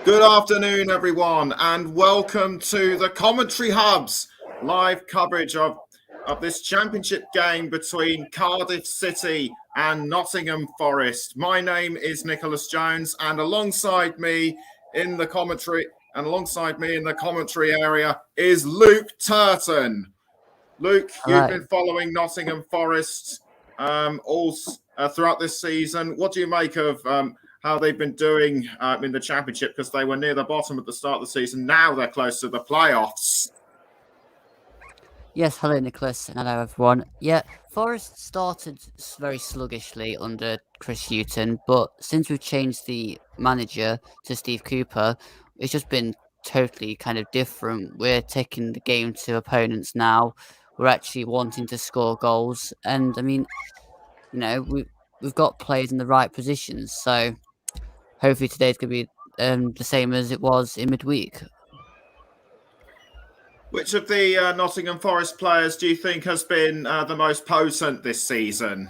Good afternoon, everyone, and welcome to the Commentary Hub's live coverage of this championship game between Cardiff City and Nottingham Forest. My name is Nicholas Jones, and alongside me in the commentary area is Luke Turton. Luke, you've been following Nottingham Forest all throughout this season. What do you make of how they've been doing in the championship? Because they were near the bottom at the start of the season. Now they're close to the playoffs. Yes, hello Nicholas, and hello everyone. Yeah, Forest started very sluggishly under Chris Hughton, but since we've changed the manager to Steve Cooper, it's just been totally kind of different. We're taking the game to opponents now. We're actually wanting to score goals, and I mean, we've got players in the right positions, so hopefully today's going to be the same as it was in midweek. Which of the Nottingham Forest players do you think has been the most potent this season?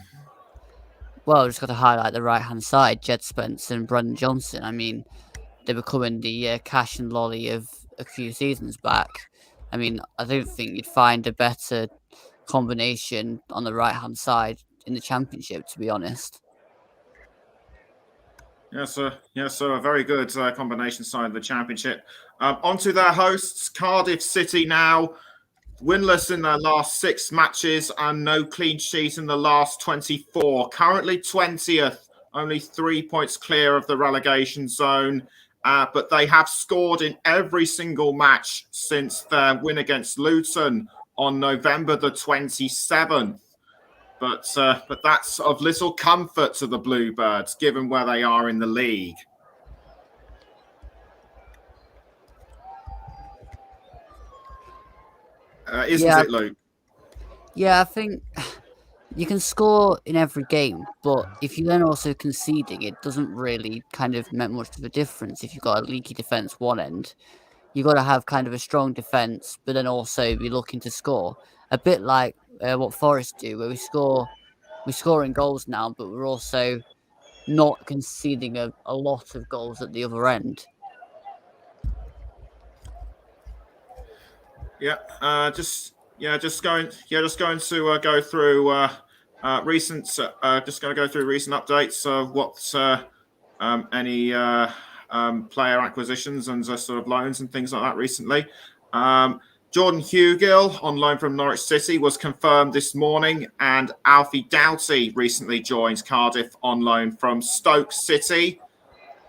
Well, just got to highlight the right-hand side, Jed Spence and Brendan Johnson. I mean, they were becoming the Cash and Lolly of a few seasons back. I mean, I don't think you'd find a better combination on the right-hand side in the Championship, to be honest. Yes, sir. A very good combination side of the Championship. On to their hosts, Cardiff City now. Winless in their last 6 matches and no clean sheet in the last 24. Currently 20th, only 3 points clear of the relegation zone. But they have scored in every single match since their win against Luton on November the 27th. But that's of little comfort to the Bluebirds, given where they are in the league. Isn't it, Luke? Yeah, I think you can score in every game, but if you're then also conceding, it doesn't really kind of make much of a difference. If you've got a leaky defence one end, you've got to have kind of a strong defence, but then also be looking to score. A bit like what Forest do, where we're scoring goals now, but we're also not conceding a lot of goals at the other end. Just going to go through recent. Just going to go through recent updates of what any player acquisitions and sort of loans and things like that recently. Jordan Hugill on loan from Norwich City was confirmed this morning, and Alfie Doughty recently joined Cardiff on loan from Stoke City.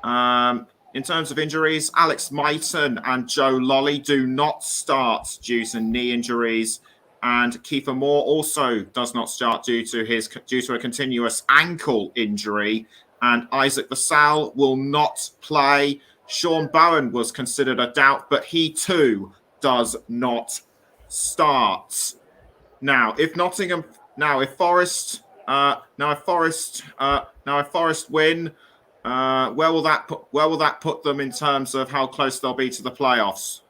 In terms of injuries, Alex Maiton and Joe Lolly do not start due to knee injuries, and Kiefer Moore also does not start due to a continuous ankle injury. And Isaac Vassal will not play. Sean Bowen was considered a doubt, but he too does not start. Now, if Forest win, where will that put them in terms of how close they'll be to the playoffs?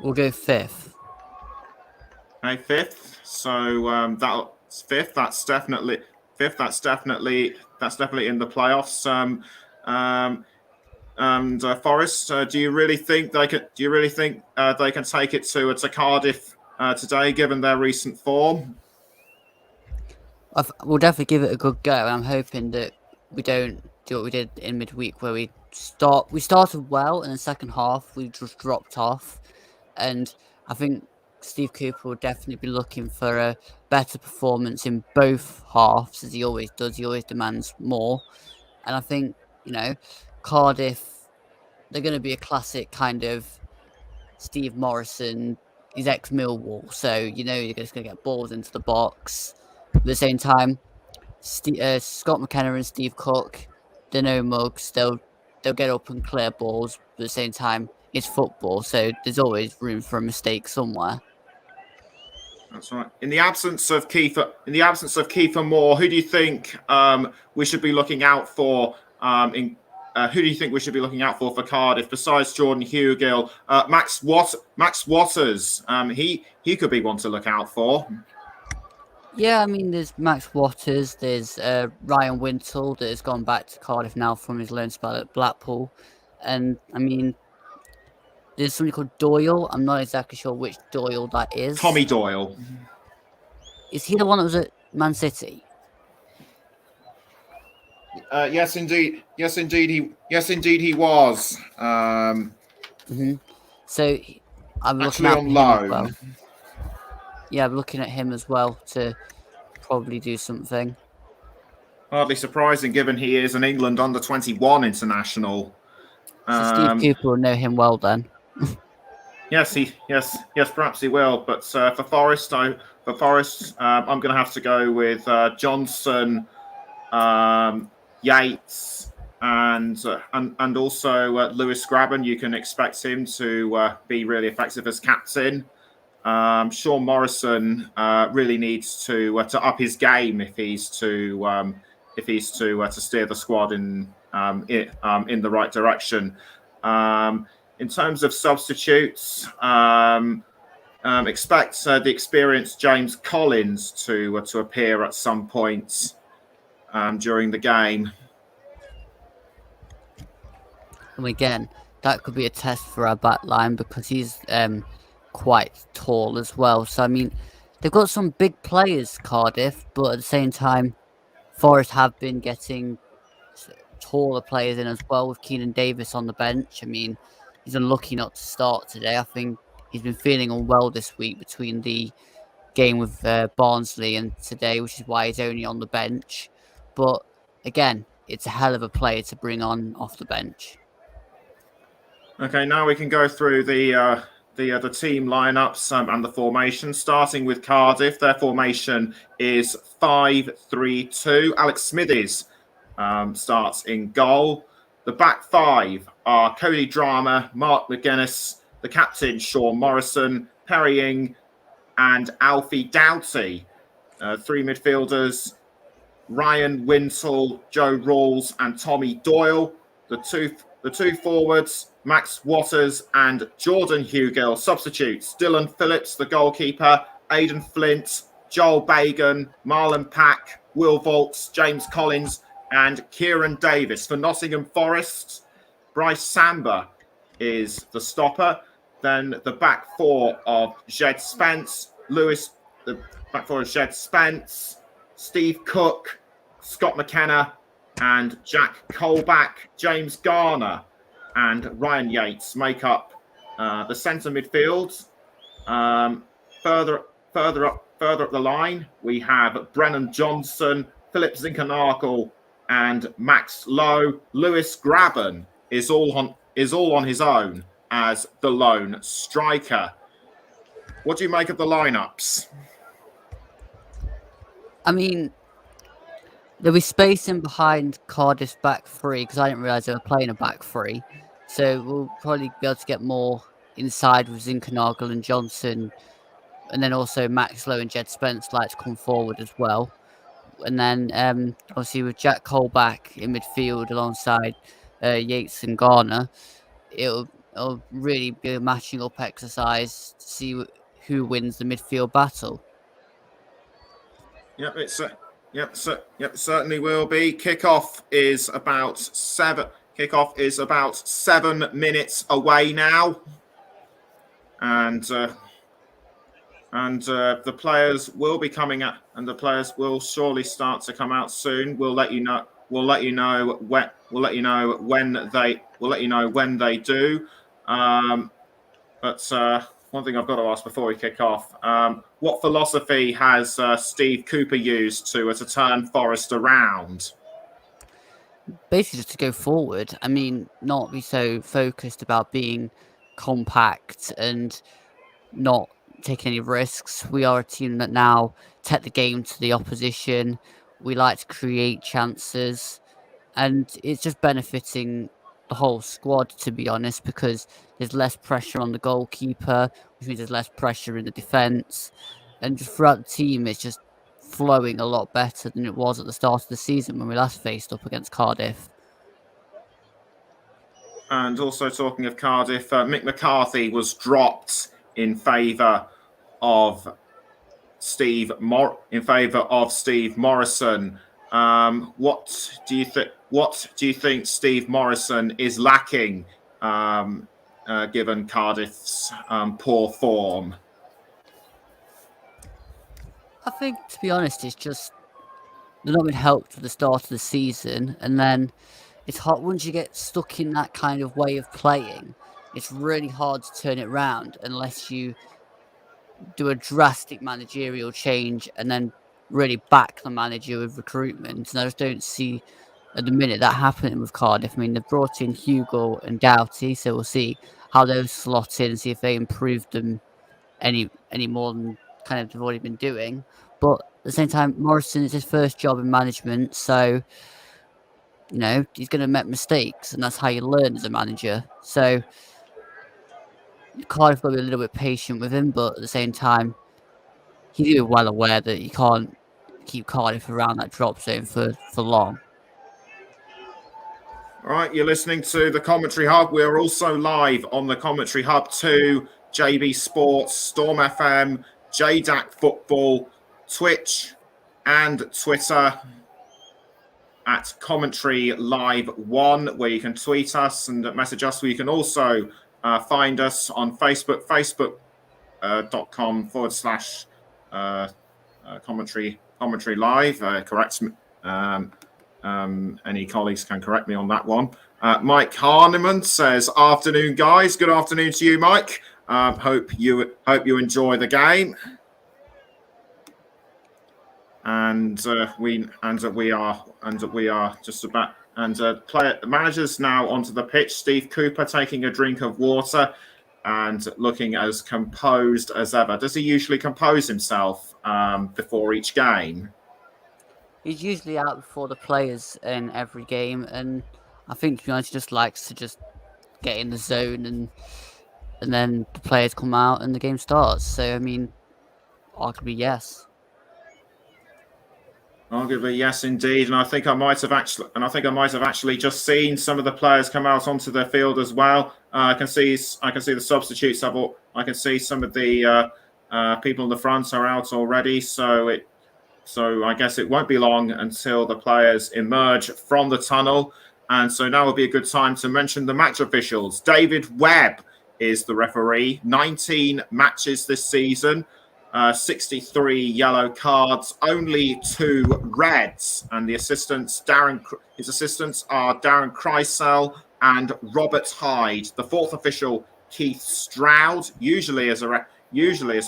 We'll go 5th. Okay, 5th. So that's 5th. That's definitely 5th. That's definitely in the playoffs. And Forest, do you really think they can? Do you really think they can take it to Cardiff today, given their recent form? We'll definitely give it a good go. I'm hoping that we don't do what we did in midweek, where we started well, and in the second half we just dropped off. And I think Steve Cooper will definitely be looking for a better performance in both halves, as he always does. He always demands more. And I think, Cardiff, they're going to be a classic kind of Steve Morrison. He's ex-Millwall, so you're just going to get balls into the box. At the same time, Scott McKenna and Steve Cook, they're no mugs. They'll get up and clear balls. But at the same time, it's football, so there's always room for a mistake somewhere. That's right. In the absence of Kiefer Moore, who do you think we should be looking out for? Who do you think we should be looking out for Cardiff besides Jordan Hugill? Max Waters, he could be one to look out for. Yeah, I mean, there's Max Waters, there's Ryan Wintle that has gone back to Cardiff now from his loan spell at Blackpool. And I mean, there's something called Doyle. I'm not exactly sure which Doyle that is. Tommy Doyle. Is he the one that was at Man City? Yes, indeed. Yes, indeed. He was. So I'm looking Actually at on him as loan. well. Yeah, I'm looking at him as well to probably do something. Hardly surprising, given he is an England under-21 international. So Steve Cooper will know him well then. Yes, perhaps he will. But for Forest, I'm going to have to go with Johnson, Yates, and also Lewis Grabban. You can expect him to be really effective as captain. Sean Morrison really needs to up his game if he's to steer the squad in the right direction. In terms of substitutes, expect the experienced James Collins to appear at some point during the game. And again, that could be a test for our back line because he's quite tall as well. So I mean, they've got some big players, Cardiff, but at the same time, Forest have been getting taller players in as well with Keenan Davis on the bench. I mean, he's unlucky not to start today. I think he's been feeling unwell this week between the game with Barnsley and today, which is why he's only on the bench. But again, it's a hell of a player to bring on off the bench. Okay, now we can go through the team lineups and the formation. Starting with Cardiff, their formation is 5-3-2. Alex Smithies starts in goal. The back five are Cody Drama, Mark McGuinness, the captain Sean Morrison, Perry Ing, and Alfie Doughty. Three midfielders, Ryan Wintle, Joe Rawls, and Tommy Doyle. The two forwards, Max Waters and Jordan Hugill. Substitutes, Dylan Phillips, the goalkeeper, Aidan Flint, Joel Bagan, Marlon Pack, Will Vaults, James Collins, and Kieran Davis. For Nottingham Forest, Bryce Samba is the stopper. Then the back four of Jed Spence, Steve Cook, Scott McKenna, and Jack Colback. James Garner and Ryan Yates make up the centre midfield. Further up the line, we have Brennan Johnson, Philip Zinkernagel, and Max Lowe. Lewis Grabban is all on his own as the lone striker. What do you make of the lineups? I mean, there'll be space in behind Cardiff's back three because I didn't realise they were playing a back three. So we'll probably be able to get more inside with Zinkernagel and Johnson. And then also Max Lowe and Jed Spence like to come forward as well. And then obviously with Jack Colback in midfield alongside Yates and Garner, it'll really be a matching up exercise to see who wins the midfield battle. Yep, certainly will be. Kickoff is about 7 minutes away now, and the players will be coming out, and the players will surely start to come out soon. We'll let you know when they do. But one thing I've got to ask before we kick off: what philosophy has Steve Cooper used to turn Forest around? Basically, just to go forward. I mean, not be so focused about being compact and not taking any risks. We are a team that now take the game to the opposition. We like to create chances, and it's just benefiting the whole squad, to be honest, because there's less pressure on the goalkeeper, which means there's less pressure in the defence, and just throughout the team, it's just flowing a lot better than it was at the start of the season when we last faced up against Cardiff. And also talking of Cardiff, Mick McCarthy was dropped in favour of Steve Morrison. What do you think? What do you think Steve Morrison is lacking, given Cardiff's poor form? I think, to be honest, it's just they're not been helped at the start of the season, and then it's hard once you get stuck in that kind of way of playing. It's really hard to turn it around unless you do a drastic managerial change and then really back the manager with recruitment. And I just don't see at the minute that happening with Cardiff. I mean, they've brought in Hugo and Doughty, so we'll see how those slot in and see if they improve them any more than kind of they've already been doing. But at the same time, Morrison is his first job in management, so he's going to make mistakes, and that's how you learn as a manager. So Cardiff got to be a little bit patient with him, but at the same time, he's well aware that you can't keep Cardiff around that drop zone for long. All right, you're listening to the Commentary Hub. We're also live on the Commentary Hub 2, JB Sports, Storm FM, JDAC Football, Twitch, and Twitter at Commentary Live 1, where you can tweet us and message us. You can also find us on Facebook, facebook.com/commentary live. Correct. Any colleagues can correct me on that one. Mike Harneman says, "Afternoon, guys." Good afternoon to you, Mike. Hope you enjoy the game. And we are just about player managers now onto the pitch. Steve Cooper taking a drink of water and looking as composed as ever. Does he usually compose himself before each game? He's usually out before the players in every game, and I think, to be honest, he just likes to just get in the zone, and then the players come out and the game starts. So, I mean, arguably, yes. Arguably, yes, indeed, and I think I might have actually just seen some of the players come out onto the field as well. I can see the substitutes. I can see some of the people in the front are out already. So I guess it won't be long until the players emerge from the tunnel. And so now will be a good time to mention the match officials. David Webb is the referee. 19 matches this season. 63 yellow cards, only 2 reds, and his assistants are Darren Kreisel and Robert Hyde. The fourth official, Keith Stroud, usually as a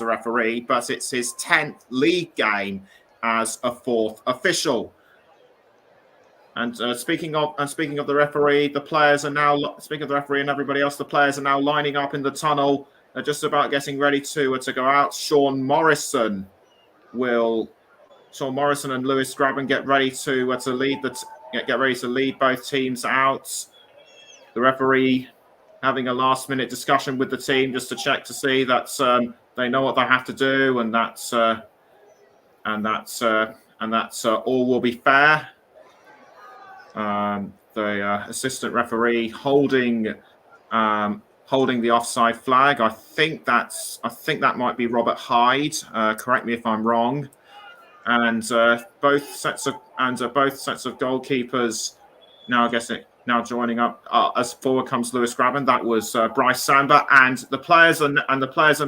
referee, but it's his 10th league game as a fourth official. And speaking of the referee, the players are now speaking of the referee and everybody else. The players are now lining up in the tunnel. They're just about getting ready to go out. Sean Morrison and Lewis Grabban get ready to lead both teams out. The referee having a last-minute discussion with the team just to check to see that they know what they have to do, and that's all will be fair. The assistant referee holding the offside flag. I think that might be Robert Hyde. Correct me if I'm wrong. And both sets of goalkeepers now joining up as forward comes Lewis Grabban. That was Bryce Samba, and the players and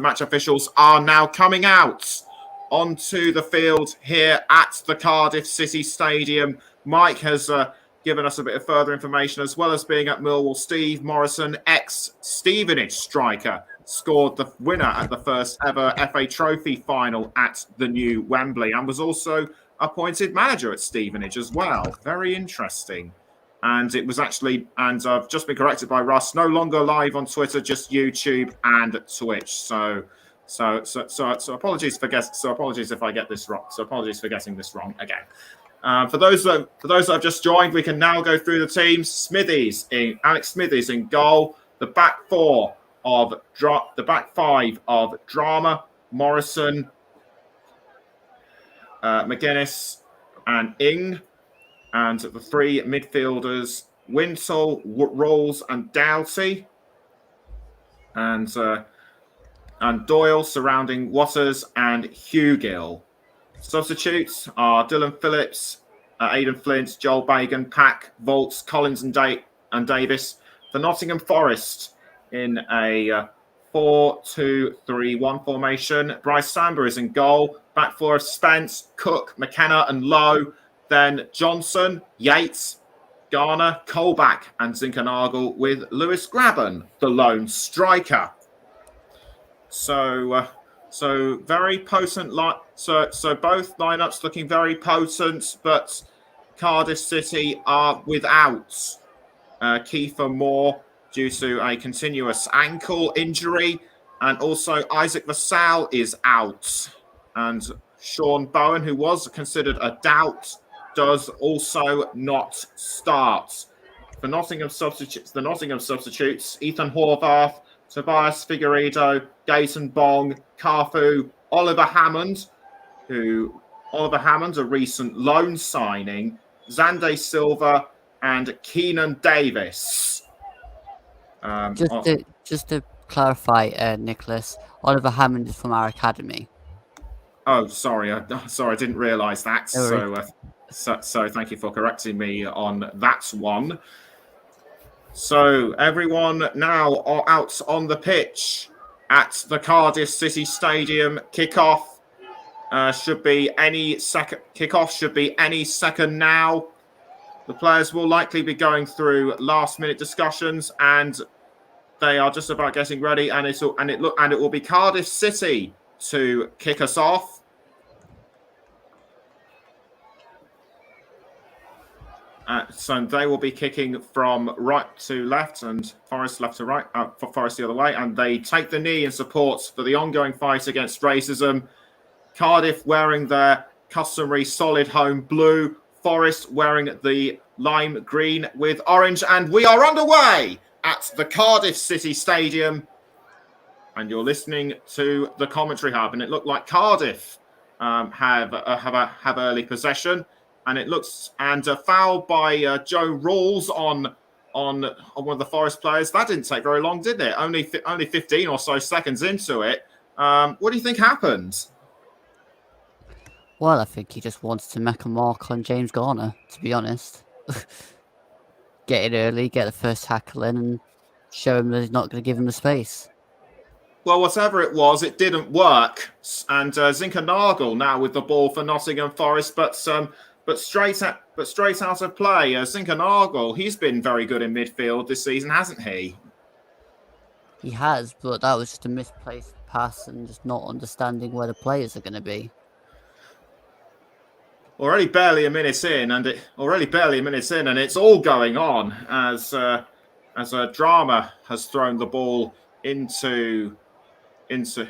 match officials are now coming out onto the field here at the Cardiff City Stadium. Mike has given us a bit of further information, as well as being at Millwall. Steve Morrison, ex-Stevenage striker, scored the winner at the first ever FA Trophy final at the new Wembley, and was also appointed manager at Stevenage as well. Very interesting. And it was actually, and I've just been corrected by Russ, no longer live on Twitter, just YouTube and Twitch. So apologies if I get this wrong. So apologies for getting this wrong again. For those that have just joined, we can now go through the teams. Alex Smithies in goal. The back five of Drama, Morrison, McGuinness, and Ing, and the 3 midfielders: Wintle, Rawls, and Doughty, and Doyle surrounding Waters and Hugill. Substitutes are Dylan Phillips, Aidan Flint, Joel Bagan, Pack, Volts, Collins and Davis. For Nottingham Forest in a 4-2-3-1 formation. Bryce Samba is in goal. Back four of Spence, Cook, McKenna and Lowe. Then Johnson, Yates, Garner, Colback and Zinkernagel with Lewis Graben, the lone striker. So very potent. So both lineups looking very potent, but Cardiff City are without Kiefer Moore due to a continuous ankle injury, and also Isaac Vassal is out, and Sean Bowen, who was considered a doubt, does also not start. For Nottingham substitutes, Ethan Horvath, Tobias Figueiredo, Gaten Bong, Carfu, Oliver Hammond, a recent loan signing, Zande Silva, and Keenan Davis. Just to clarify, Nicholas, Oliver Hammond is from our academy. Oh, sorry, I didn't realise that. So thank you for correcting me on that one. So everyone now are out on the pitch at the Cardiff City Stadium. Kickoff should be any second now. The players will likely be going through last-minute discussions, and they are just about getting ready. And it will be Cardiff City to kick us off. So they will be kicking from right to left and Forest left to right, for Forest the other way. And they take the knee in support for the ongoing fight against racism. Cardiff wearing their customary solid home blue. Forest wearing the lime green with orange. And we are underway at the Cardiff City Stadium. And you're listening to the commentary hub. And it looked like Cardiff have early possession. And it looks, and a foul by Joe Rawls on one of the Forest players. That didn't take very long, did it? Only 15 or so seconds into it. What do you think happened? Well, I think he just wants to make a mark on James Garner, to be honest. Get it early, get the first tackle in, and show him that he's not going to give him the space. Well, whatever it was, it didn't work. And Zinkernagel now with the ball for Nottingham Forest, but straight out of play. Zinkernagel, he's been very good in midfield this season, hasn't he? He has, but that was just a misplaced pass and just not understanding where the players are going to be. Already barely a minute in, and it's all going on as a drama has thrown the ball back into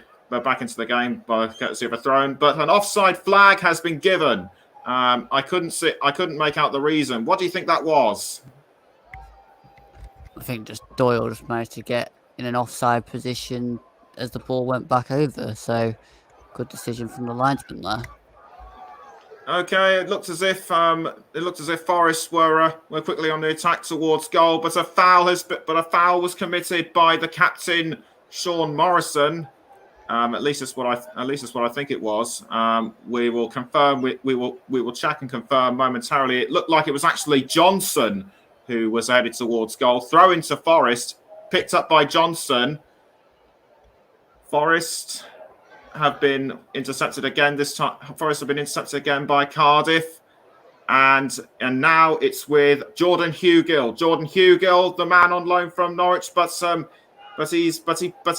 the game by courtesy of a throw. But an offside flag has been given. I couldn't make out the reason. What do you think that was? I think just Doyle just managed to get in an offside position as the ball went back over. So good decision from the linesman there. Okay, it looked as if Forest were quickly on the attack towards goal, but a foul was committed by the captain Sean Morrison. At least that's what I think it was. We will confirm. We will check and confirm momentarily. It looked like it was actually Johnson who was headed towards goal. Throw into Forest, picked up by Johnson. Forest have been intercepted again this time. Forest have been intercepted again by Cardiff, and now it's with Jordan Hugill. Jordan Hugill, the man on loan from Norwich, but he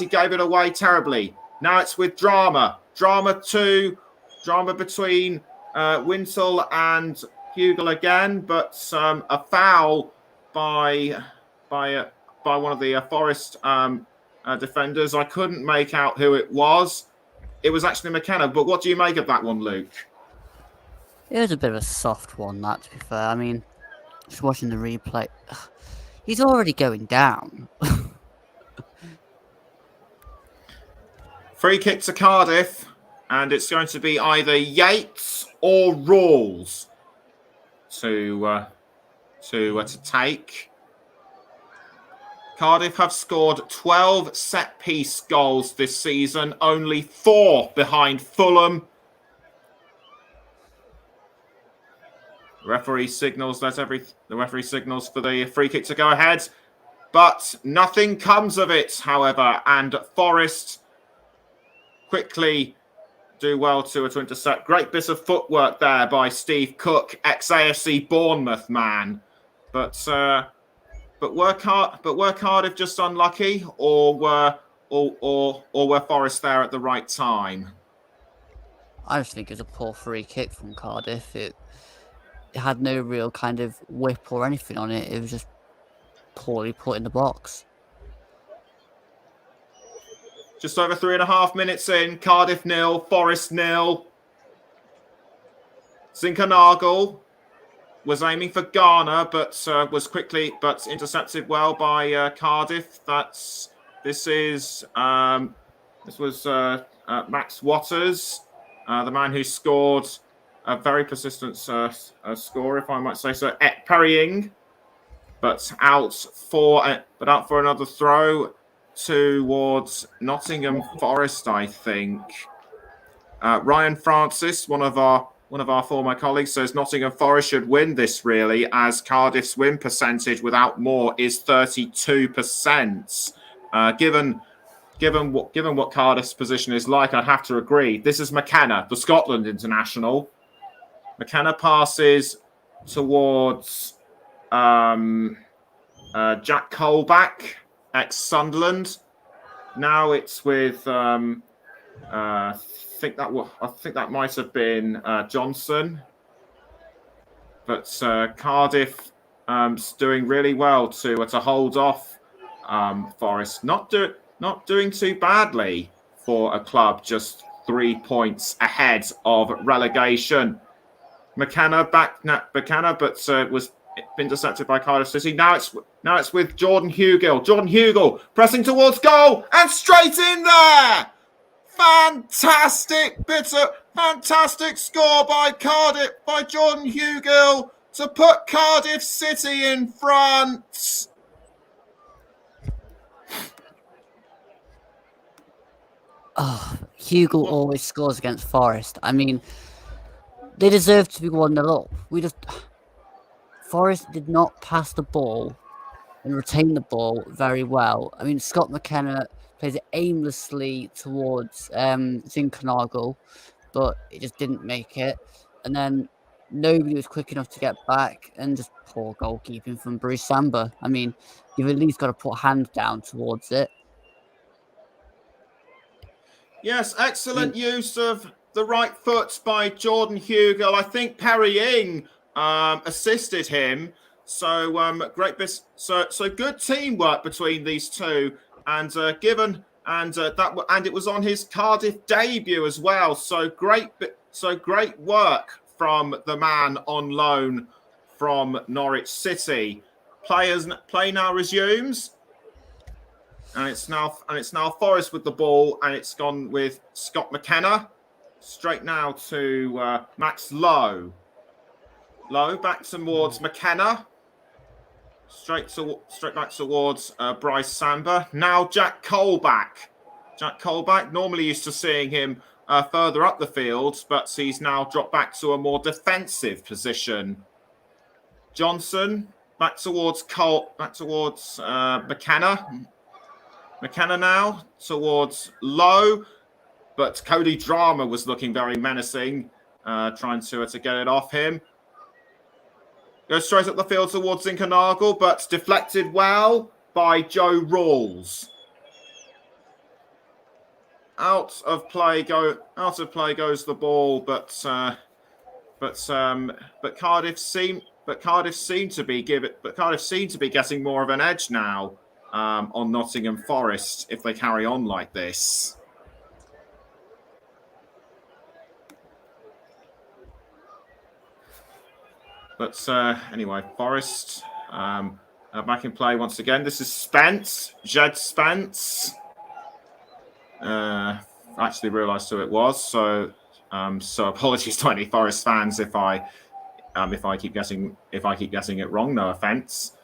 gave it away terribly. Now it's with drama between Wintle and Hugill again, but a foul by one of the Forest defenders. I couldn't make out who it was. It was actually McKenna, but what do you make of that one, Luke? It was a bit of a soft one, that, to be fair. I mean, just watching the replay, he's already going down. Free kick to Cardiff, and it's going to be either Yates or Rawls to take. Cardiff have scored 12 set-piece goals this season, only 4 behind Fulham. The referee signals for the free kick to go ahead, but nothing comes of it, however, and Forest quickly do well to intercept. Great bit of footwork there by Steve Cook, ex-AFC Bournemouth man. But were Cardiff just unlucky, or were Forest there at the right time? I just think it was a poor free kick from Cardiff. It had no real kind of whip or anything on it. It was just poorly put in the box. Just over 3.5 minutes in, Cardiff 0, Forest 0. Zinkernagel was aiming for Garner, but was quickly intercepted well by Cardiff. This was Max Waters, the man who scored a very persistent score, if I might say so. Parrying, but out for another throw towards Nottingham Forest, I think. Ryan Francis, one of our former colleagues, says Nottingham Forest should win this, really, as Cardiff's win percentage without more is 32%. Given what Cardiff's position is like, I'd have to agree. This is McKenna, the Scotland international. McKenna passes towards Jack Colback, ex-Sunderland. Now it's with I think that might have been Johnson, but Cardiff doing really well to hold off Forest. Not doing too badly for a club just 3 points ahead of relegation. McKenna, but was intercepted by Cardiff City. Now it's with Jordan Hugill. Jordan Hugill pressing towards goal and straight in there. Fantastic score by Cardiff, by Jordan Hugill to put Cardiff City in front. Oh, Hugill always scores against Forest. I mean, they deserve to be 1-0 up. Forest did not pass the ball and retain the ball very well. I mean, Scott McKenna plays it aimlessly towards Zinkernagel, but it just didn't make it. And then nobody was quick enough to get back, and just poor goalkeeping from Bruce Samba. I mean, you've at least got to put a hand down towards it. Yes, excellent use of the right foot by Jordan Hugill. I think Parrying assisted him. So great bit. So good teamwork between these two, and and it was on his Cardiff debut as well. So great work from the man on loan from Norwich City. Play now resumes. And it's now Forest with the ball, and it's gone with Scott McKenna. Straight now to Max Lowe. Lowe back towards McKenna. Straight back towards Bryce Samba. Now Jack Colback. Jack Colback, normally used to seeing him further up the field, but he's now dropped back to a more defensive position. Johnson back towards McKenna. McKenna now towards Lowe, but Cody Drama was looking very menacing, trying to get it off him. Goes straight up the field towards Zinkernagel, but deflected well by Joe Rawls. Out of play goes the ball, but Cardiff seem to be getting more of an edge now on Nottingham Forest if they carry on like this. But anyway, Forest back in play once again. This is Spence, Jed Spence. Actually realised who it was, so apologies to any Forest fans if I keep guessing it wrong. No offence.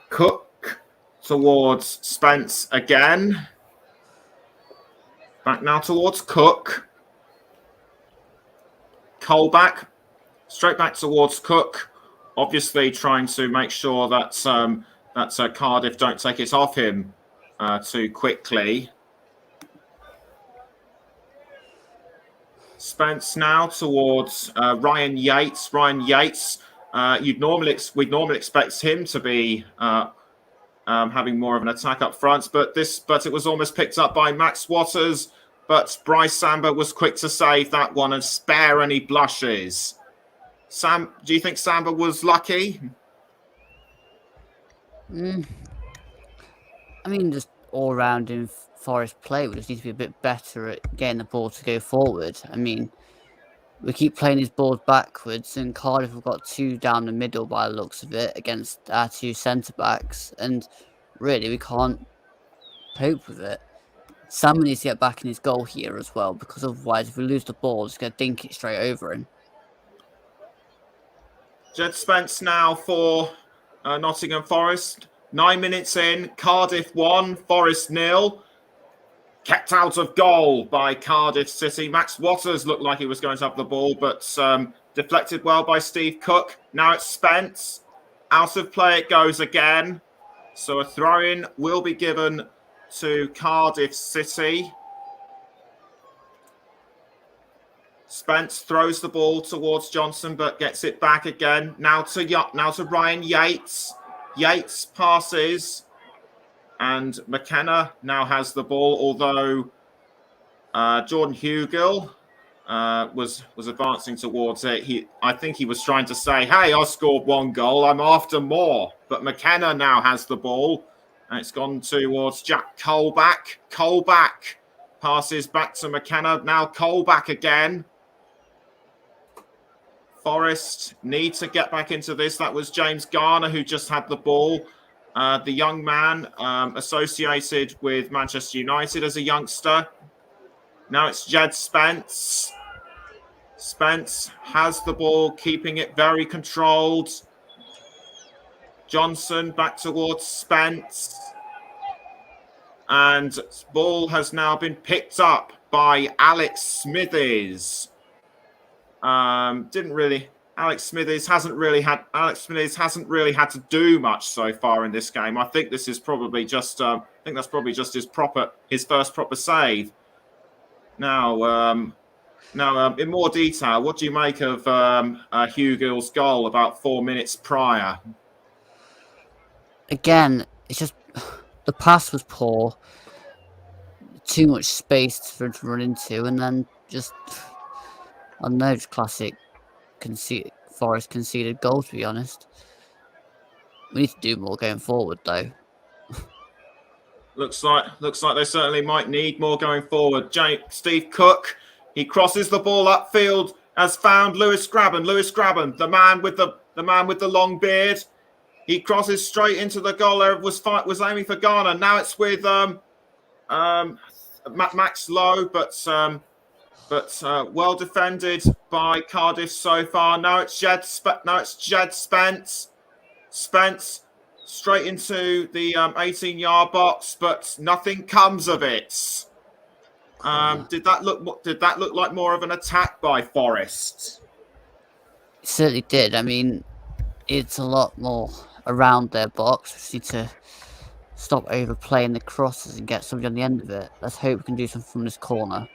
Cook towards Spence again. Back now towards Cook. Colback straight back towards Cook, obviously trying to make sure that Cardiff don't take it off him too quickly. Spence now towards Ryan Yates. Ryan Yates, we'd normally expect him to be having more of an attack up front, but it was almost picked up by Max Waters. But Bryce Samba was quick to save that one and spare any blushes. Sam, do you think Samba was lucky? I mean, just all round in Forest play, we just need to be a bit better at getting the ball to go forward. I mean, we keep playing these balls backwards, and Cardiff have got 2 down the middle by the looks of it against our 2 centre backs, and really we can't cope with it. Sam needs to get back in his goal here as well, because otherwise, if we lose the ball, it's going to dink it straight over him. Jed Spence now for Nottingham Forest. 9 minutes in, Cardiff 1, Forest 0. Kept out of goal by Cardiff City. Max Waters looked like he was going to have the ball, but deflected well by Steve Cook. Now it's Spence. Out of play it goes again. So a throw-in will be given to Cardiff City. Spence throws the ball towards Johnson, but gets it back again. Now to Ryan Yates. Yates passes, and McKenna now has the ball. Although Jordan Hugill was advancing towards it. I think he was trying to say, "Hey, I scored 1 goal. I'm after more." But McKenna now has the ball. And it's gone towards Jack Colback. Colback passes back to McKenna. Now Colback again. Forest need to get back into this. That was James Garner who just had the ball. The young man associated with Manchester United as a youngster. Now it's Jed Spence. Spence has the ball, keeping it very controlled. Johnson back towards Spence. And ball has now been picked up by Alex Smithies. Alex Smithies hasn't really had to do much so far in this game. I think this is probably just his first proper save. Now, in more detail, what do you make of Hugill's goal about 4 minutes prior? Again, it's just the pass was poor, too much space for him to run into, and then just, I don't know, just classic Forest conceded goal, to be honest. We need to do more going forward, though. Looks like they certainly might need more going forward. Steve Cook, he crosses the ball upfield, has found Lewis Grabban. Lewis Grabban, the man with the long beard. He crosses straight into the goal. Was aiming for Garner. Now it's with Max Lowe, but well defended by Cardiff so far. Now it's Jed Spence. Spence straight into the 18-yard box, but nothing comes of it. Did that look like more of an attack by Forest? It certainly did. I mean, it's a lot more around their box. We just need to stop overplaying the crosses and get somebody on the end of it. Let's hope we can do something from this corner.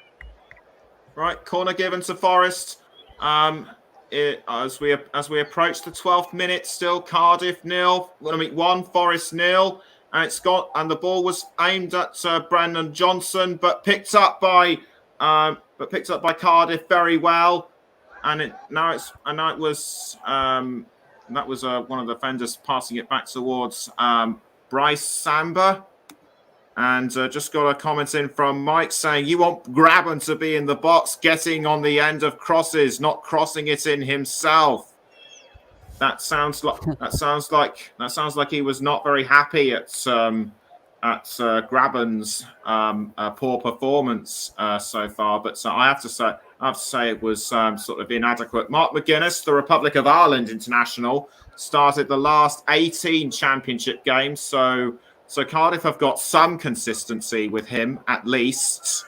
Right, corner given to Forest. As we approach the 12th minute, still Cardiff 1, Forest 0, and the ball was aimed at Brendan Johnson, but picked up by Cardiff very well, and that was one of the defenders passing it back towards Bryce Samba. And just got a comment in from Mike saying, "You want Grabban to be in the box, getting on the end of crosses, not crossing it in himself." That sounds like he was not very happy at Grabban's poor performance so far. But I have to say it was sort of inadequate. Mark McGuinness, the Republic of Ireland international, started the last 18 championship games, so Cardiff have got some consistency with him, at least.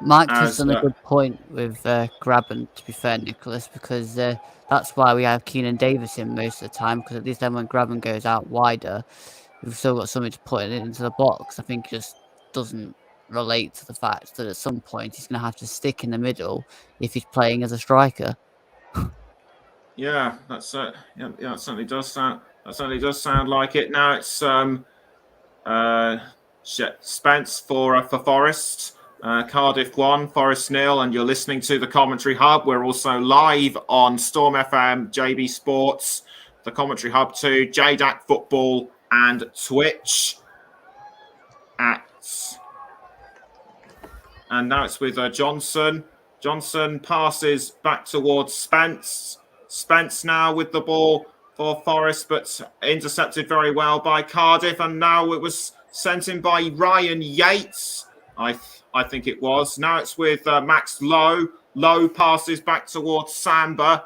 Mike's just done a good point with Graben, to be fair, Nicholas, because that's why we have Keenan Davis in most of the time, because at least then when Graben goes out wider, we've still got something to put it into the box. I think it just doesn't relate to the fact that at some point he's going to have to stick in the middle if he's playing as a striker. Yeah, that's yeah, that certainly does sound. That certainly does sound like it. Now it's Spence for Forest. Cardiff 1, Forest 0, and you're listening to the Commentary Hub. We're also live on Storm FM, JB Sports, the Commentary Hub 2, JDAC Football, and Twitch. And now it's with Johnson. Johnson passes back towards Spence. Spence now with the ball for Forest, but intercepted very well by Cardiff. And now it was sent in by Ryan Yates, I think it was. Now it's with Max Lowe. Lowe passes back towards Samba,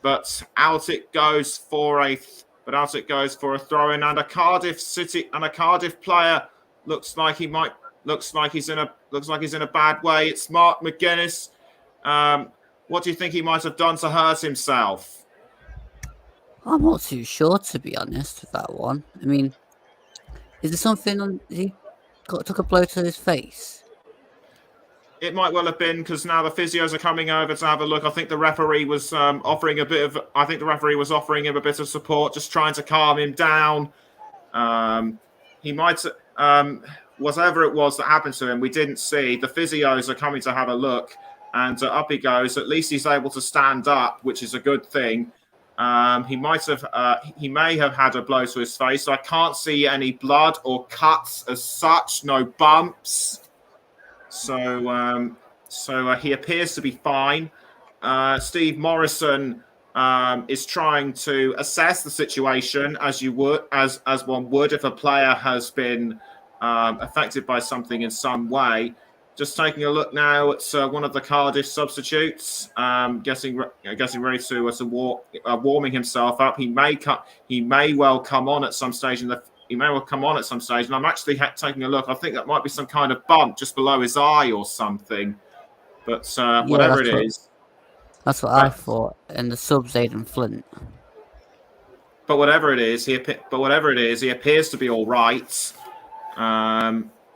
but out it goes for a throw-in, and a Cardiff player looks like he's in a bad way. It's Mark McGuinness. What do you think he might have done to hurt himself? I'm not too sure, to be honest, with that one. I mean, is there something he took a blow to his face? It might well have been, because now the physios are coming over to have a look. I think the referee was offering him a bit of support, just trying to calm him down. He might, whatever it was that happened to him, we didn't see. The physios are coming to have a look, and up he goes. At least he's able to stand up, which is a good thing. He may have had a blow to his face. I can't see any blood or cuts as such, no bumps. So he appears to be fine. Steve Morrison is trying to assess the situation as one would if a player has been affected by something in some way. Just taking a look now at one of the Cardiff substitutes, getting ready to warming himself up. He may well come on at some stage and I'm actually taking a look. I think that might be some kind of bump just below his eye or something. But whatever it is, that's what I thought. And the sub's Aidan Flint. But whatever it is, he appears to be all right.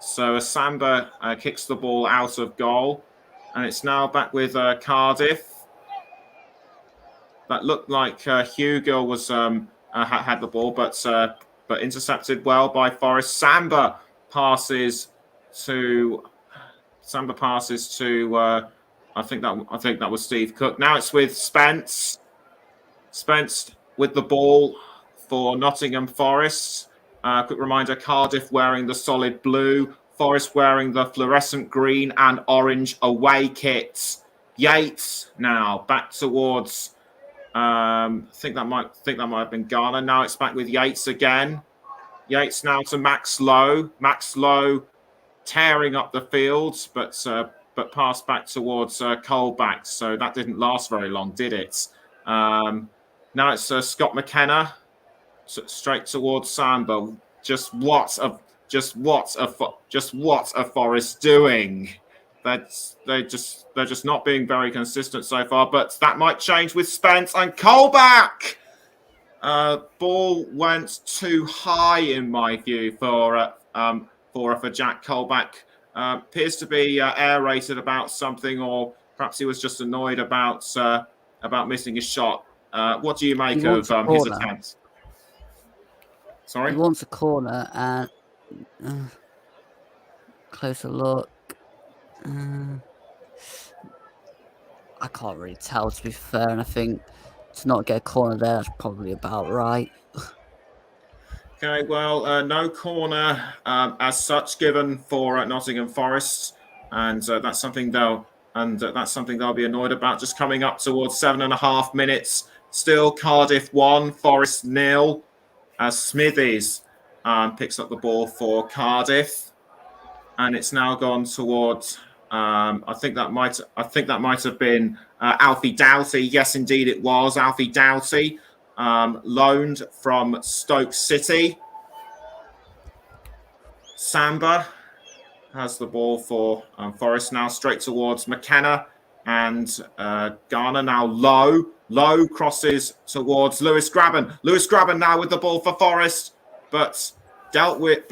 So Samba kicks the ball out of goal, and it's now back with Cardiff. That looked like Hugo was had the ball, but intercepted well by Forest. Samba passes to I think that was Steve Cook. Now it's with Spence. Spence with the ball for Nottingham Forest. Quick reminder, Cardiff wearing the solid blue, Forest wearing the fluorescent green and orange away kits. Yates now back towards I think that might have been Garner. Now it's back with Yates again. Yates now to Max Lowe. Max Lowe tearing up the field, but passed back towards Colback. So that didn't last very long, did it? Now it's Scott McKenna straight towards Samba. Just what are Forest doing? They're just not being very consistent so far, but that might change with Spence and Colback. Ball went too high in my view for Jack Colback. Appears to be aerated about something, or perhaps he was just annoyed about missing his shot. What do you make of his attempt? Sorry, he wants a corner and closer look. I can't really tell, to be fair, and I think to not get a corner there, that's probably about right. Okay, well, no corner as such given for Nottingham Forest, and that's something they'll be annoyed about. Just coming up towards 7.5 minutes, still Cardiff 1, Forest 0. As Smithies picks up the ball for Cardiff, and it's now gone towards. I think that might have been Alfie Doughty. Yes, indeed, it was Alfie Doughty, loaned from Stoke City. Samba has the ball for Forest now, straight towards McKenna, and Garner now low crosses towards Lewis Grabban. Lewis Grabban now with the ball for Forest, but dealt with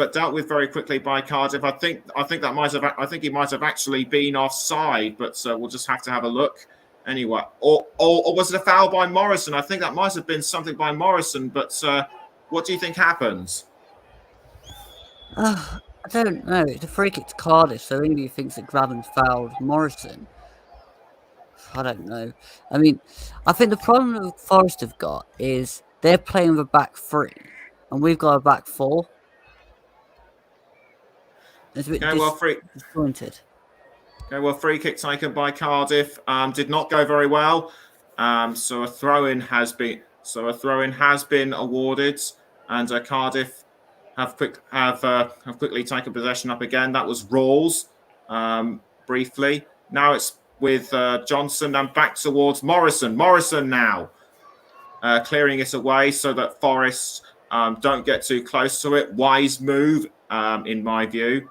very quickly by Cardiff. I think he might have actually been offside, but we'll just have to have a look anyway. Or was it a foul by Morrison? I think that might have been something by Morrison, but what do you think happens? I don't know. It's a free kick to Cardiff, so maybe he thinks that Grabban fouled Morrison. I don't know. I mean, I think the problem that Forest have got is they're playing with a back three, and we've got a back four. It's a bit disjointed. Okay, well, free kick taken by Cardiff did not go very well. So a throw-in has been awarded, and Cardiff have quickly taken possession up again. That was Rawls briefly. Now it's with Johnson and back towards Morrison. Morrison now clearing it away so that Forest don't get too close to it. Wise move, in my view.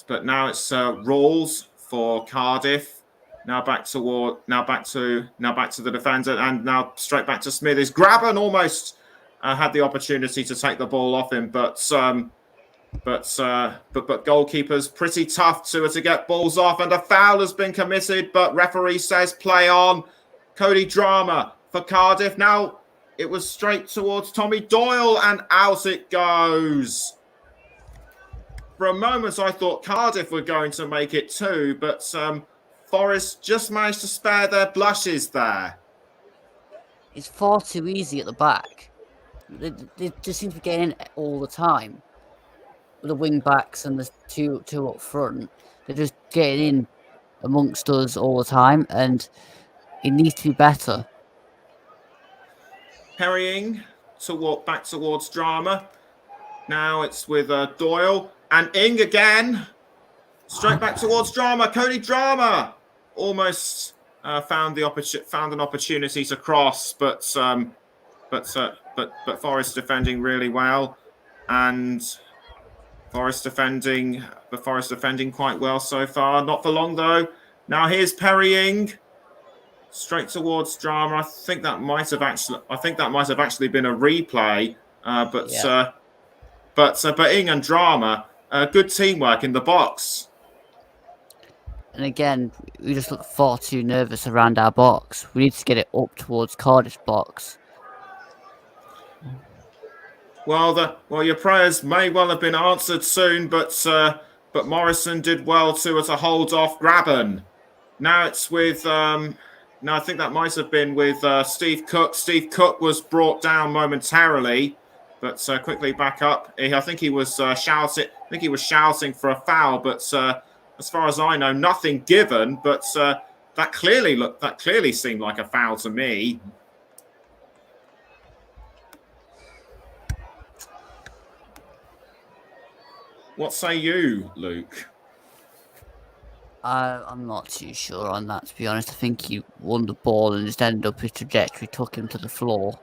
But now it's Rawls for Cardiff. Now back to the defender, and now straight back to Smithers. Grabban almost had the opportunity to take the ball off him, but goalkeepers pretty tough to get balls off, and a foul has been committed. But referee says play on. Cody Drama for Cardiff. Now it was straight towards Tommy Doyle, and out it goes. For a moment, I thought Cardiff were going to make it too, but Forest just managed to spare their blushes there. It's far too easy at the back. They just seem to be getting in all the time. With the wing backs and the two up front, they're just getting in amongst us all the time, and it needs to be better. Carrying to walk back towards Drama. Now it's with Doyle and Ing again. Straight back towards Drama. Cody Drama almost found an opportunity to cross, but Forest defending really well, and Forest defending quite well so far. Not for long though. Now here's Perrying. Straight towards Drama. I think that might have actually been a replay. But Ing and Drama, good teamwork in the box. And again, we just look far too nervous around our box. We need to get it up towards Cardiff's box. Well, your prayers may well have been answered soon, but Morrison did well to hold off Grabban. Now it's with I think that might have been with Steve Cook. Steve Cook was brought down momentarily, but quickly back up. I think he was shouting. I think he was shouting for a foul, but as far as I know, nothing given. But that clearly seemed like a foul to me. What say you, Luke? I'm not too sure on that, to be honest. I think he won the ball and just ended up his trajectory, took him to the floor.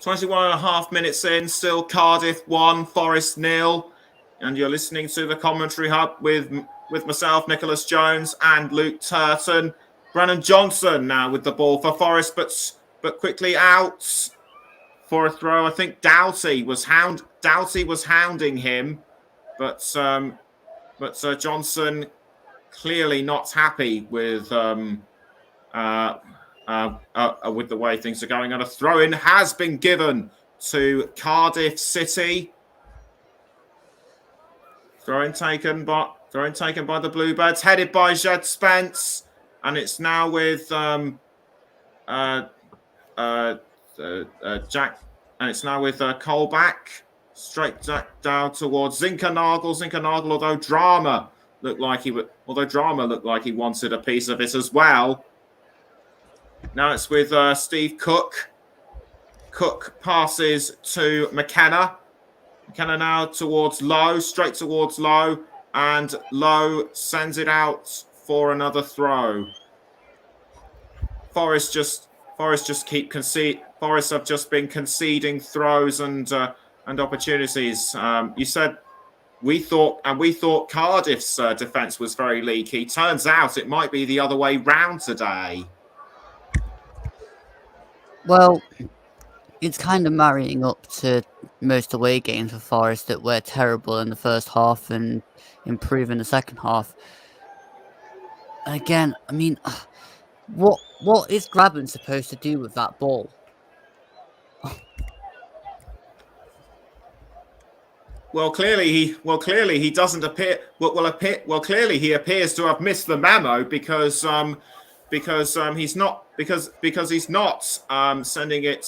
21.5 minutes in, still Cardiff 1, Forest 0. And you're listening to the Commentary Hub with myself, Nicholas Jones, and Luke Turton. Brennan Johnson now with the ball for Forest, but quickly out for a throw. I think Doughty was hounding him, but Johnson clearly not happy with the way things are going. And a throw-in has been given to Cardiff City. Throw-in taken by the Bluebirds, headed by Jed Spence, and it's now with Jack, and it's now with Colback. Straight down towards Zinkernagel. Zinkernagel, although Drama looked like he wanted a piece of it as well. Now it's with Steve Cook. Cook passes to McKenna. McKenna now towards Lowe, straight towards Lowe, and Lowe sends it out for another throw. Forest have just been conceding throws, and and opportunities. You said we thought Cardiff's defence was very leaky. Turns out it might be the other way round today. Well, it's kind of marrying up to most away games for Forest that were terrible in the first half and improve in the second half. And again, I mean, what is Graben supposed to do with that ball? Well, clearly he doesn't appear. Clearly he appears to have missed the memo because he's not sending it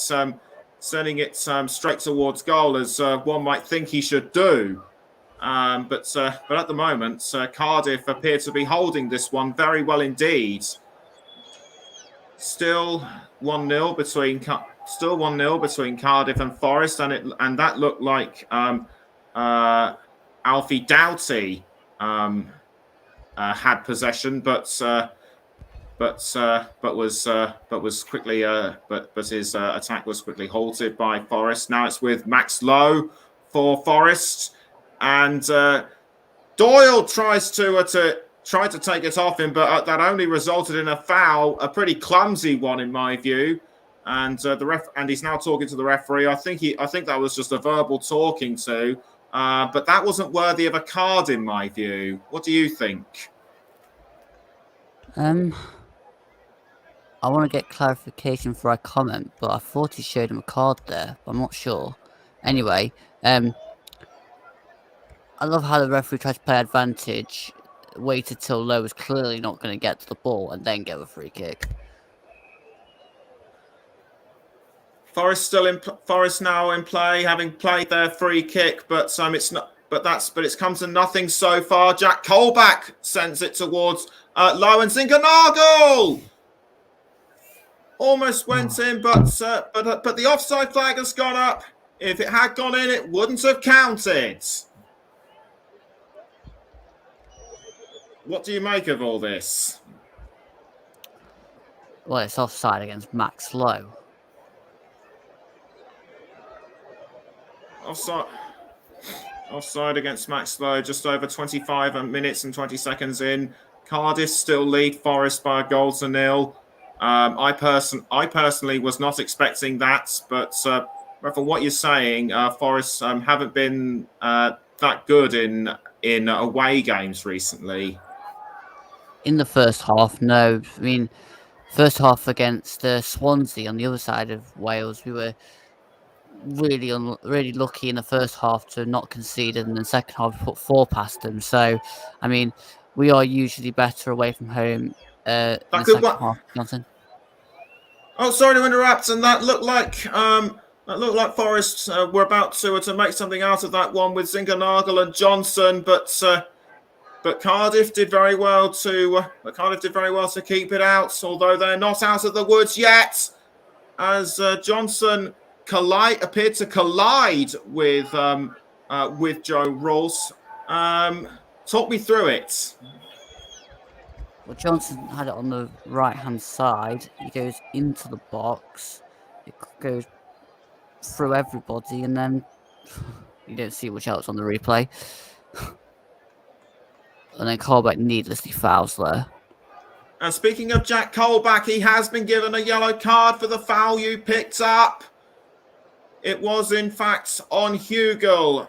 straight towards goal as one might think he should do. But at the moment, Cardiff appear to be holding this one very well indeed. Still 1-0 between Cardiff and Forest, and that looked like Alfie Doughty had possession, but his attack was quickly halted by Forest. Now it's with Max Lowe for Forest, and Doyle tried to take it off him, but that only resulted in a foul, a pretty clumsy one in my view. And he's now talking to the referee. I think that was just a verbal talking to, but that wasn't worthy of a card in my view. What do you think? I want to get clarification for a comment, but I thought he showed him a card there. But I'm not sure. Anyway, I love how the referee tried to play advantage, waited till Lowe was clearly not going to get to the ball, and then give a free kick. Forest now in play, having played their free kick, but it's come to nothing so far. Jack Colback sends it towards Lowe, and Zinkernagel almost went in, but the offside flag has gone up. If it had gone in, it wouldn't have counted. What do you make of all this? Well, it's offside against Max Lowe. Offside against Max Lowe, just over 25 minutes and 20 seconds in. Cardiff still lead Forest by a goal to nil. I personally was not expecting that, but from what you're saying, Forest haven't been that good in away games recently. In the first half, no. I mean, first half against Swansea on the other side of Wales, we were really lucky in the first half to not concede, and in the second half we put 4 past them. So, I mean, we are usually better away from home in the second half. Johnson. Oh, sorry to interrupt. And that looked like Forest were about to make something out of that one with Zinkernagel and Johnson, but Cardiff did very well to keep it out, although they're not out of the woods yet, as Johnson appeared to collide with Joe Ross. Talk me through it. Well, Johnson had it on the right-hand side. He goes into the box. It goes through everybody, and then you don't see much else on the replay. And then Colback needlessly fouls there. And speaking of Jack Colback, he has been given a yellow card for the foul you picked up. It was, in fact, on Hugel.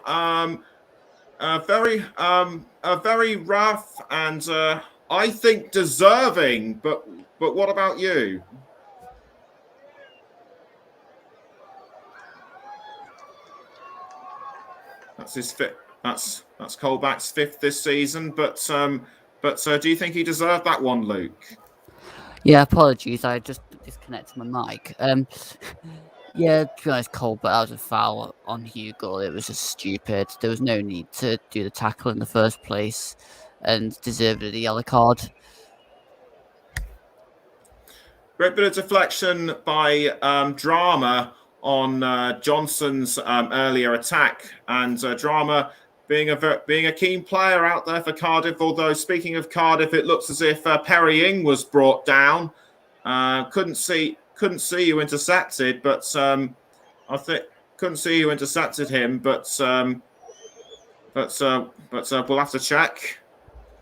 A very rough and I think deserving. But what about you? That's his fifth. That's Colback's 5th this season. But do you think he deserved that one, Luke? Yeah, apologies. I just disconnected my mic. Yeah, to be honest, Colback, that was a foul on Hugel. It was just stupid. There was no need to do the tackle in the first place, and deserved a yellow card. Great bit of deflection by Drama on Johnson's earlier attack, and Drama being a keen player out there for Cardiff. Although, speaking of Cardiff, it looks as if Perry Ing was brought down. Couldn't see you intercepted, but I think who intercepted him, but we'll have to check.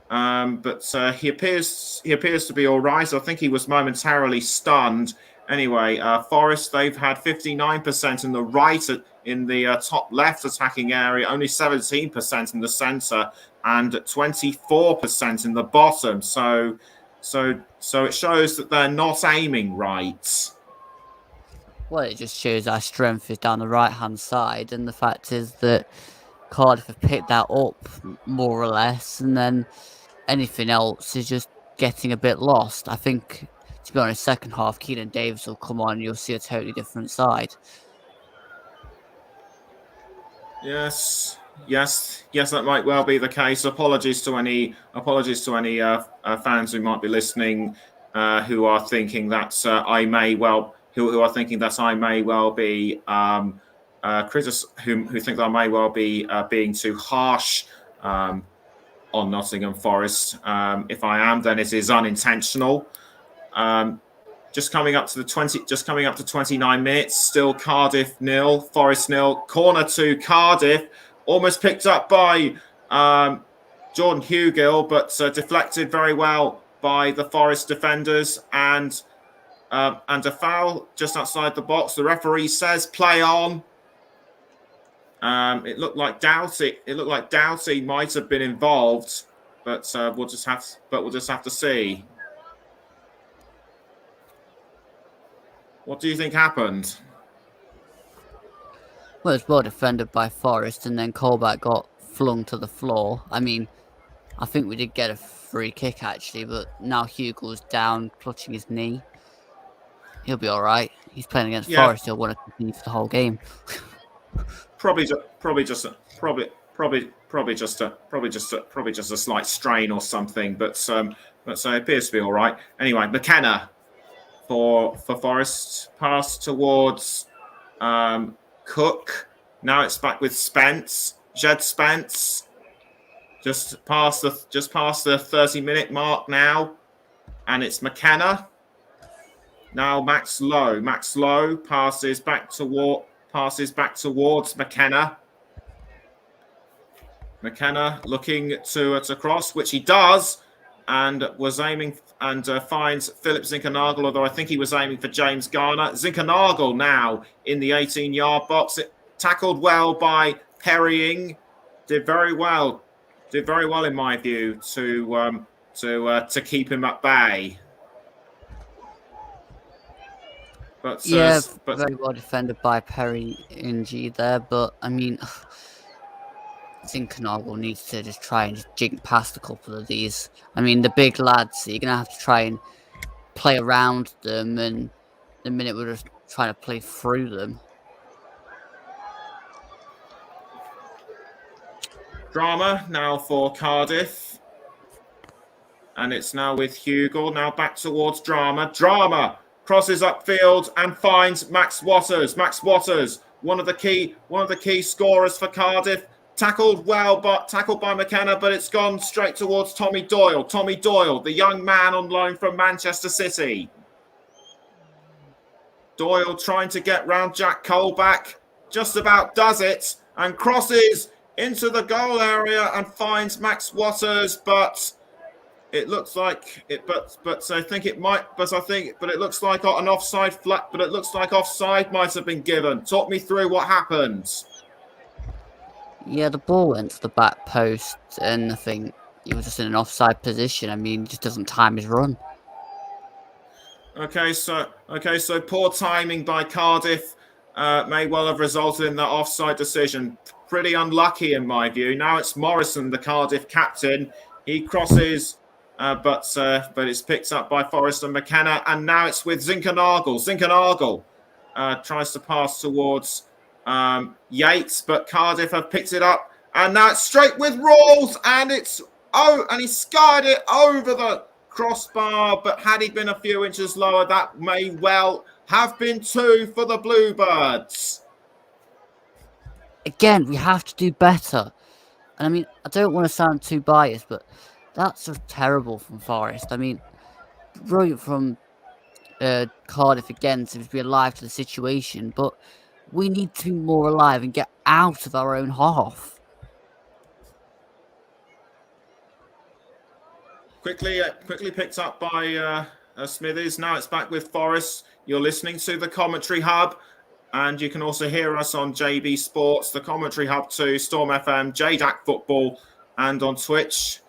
But he appears to be all right. I think he was momentarily stunned. Anyway, Forest, they've had 59% in the right, in the top left attacking area, only 17% in the centre, and 24% in the bottom. So it shows that they're not aiming right. Well, it just shows our strength is down the right-hand side, and the fact is that Cardiff have picked that up more or less, and then anything else is just getting a bit lost. I think, to be honest, second half, Keenan Davis will come on and you'll see a totally different side. Yes, that might well be the case. Apologies to any fans who might be listening, who are thinking that I may well be who think that I may well be being too harsh on Nottingham Forest. If I am, then it is unintentional. Just coming up to 29 minutes. Still Cardiff 0, Forest 0. Corner to Cardiff, almost picked up by Jordan Hugill, but deflected very well by the Forest defenders, and a foul just outside the box. The referee says play on. It looked like Doughty might have been involved, but we'll just have to see. What do you think happened? Well, it was well defended by Forest, and then Colback got flung to the floor. I mean, I think we did get a free kick actually, but now Hugo's down, clutching his knee. He'll be all right. He's playing against Forest. He'll want to continue for the whole game. Probably just a slight strain or something, but it appears to be all right. Anyway, McKenna for Forest, pass towards Cook. Now it's back with Spence. Jed Spence. Just past the 30-minute mark now, and it's McKenna. Now Max Lowe. Max Lowe passes back towards McKenna. McKenna looking to cross, which he does, and was aiming and finds Philip Zinkernagel, although I think he was aiming for James Garner. Zinkernagel now in the 18-yard box. It tackled well by Perrying. Did very well in my view to keep him at bay. But very well defended by Perry NG there, but I mean, Zinkernagel needs to just try and just jink past a couple of these. I mean, the big lads, you're gonna have to try and play around them, and the minute we're just trying to play through them. Drama now for Cardiff, and it's now with Hugill. Now back towards Drama. Drama crosses upfield and finds Max Waters. Max Waters, one of the key scorers for Cardiff. Tackled by McKenna, but it's gone straight towards Tommy Doyle. Tommy Doyle, the young man on loan from Manchester City. Doyle trying to get round Jack Colback, just about does it, and crosses into the goal area and finds Max Waters, but it looks like it. It looks like an offside flat. But it looks like offside might have been given. Talk me through what happened. Yeah, the ball went to the back post, and I think he was just in an offside position. I mean, he just doesn't time his run. Okay, so poor timing by Cardiff may well have resulted in that offside decision. Pretty unlucky in my view. Now it's Morrison, the Cardiff captain. He crosses, but it's picked up by Forrest and McKenna, and now it's with Zinkernagel. Zinkernagel tries to pass towards Yates, but Cardiff have picked it up, and now it's straight with Rawls, and he skied it over the crossbar, but had he been a few inches lower, that may well have been 2 for the Bluebirds. Again, we have to do better. And I mean, I don't want to sound too biased, but that's just terrible from Forest. I mean, brilliant from Cardiff again to be alive to the situation, but We need to be more alive and get out of our own half. Quickly picked up by Smithies. Now it's back with Forest. You're listening to the Commentary Hub, and you can also hear us on JB Sports, the Commentary Hub 2, Storm FM, JDAC Football, and on Twitch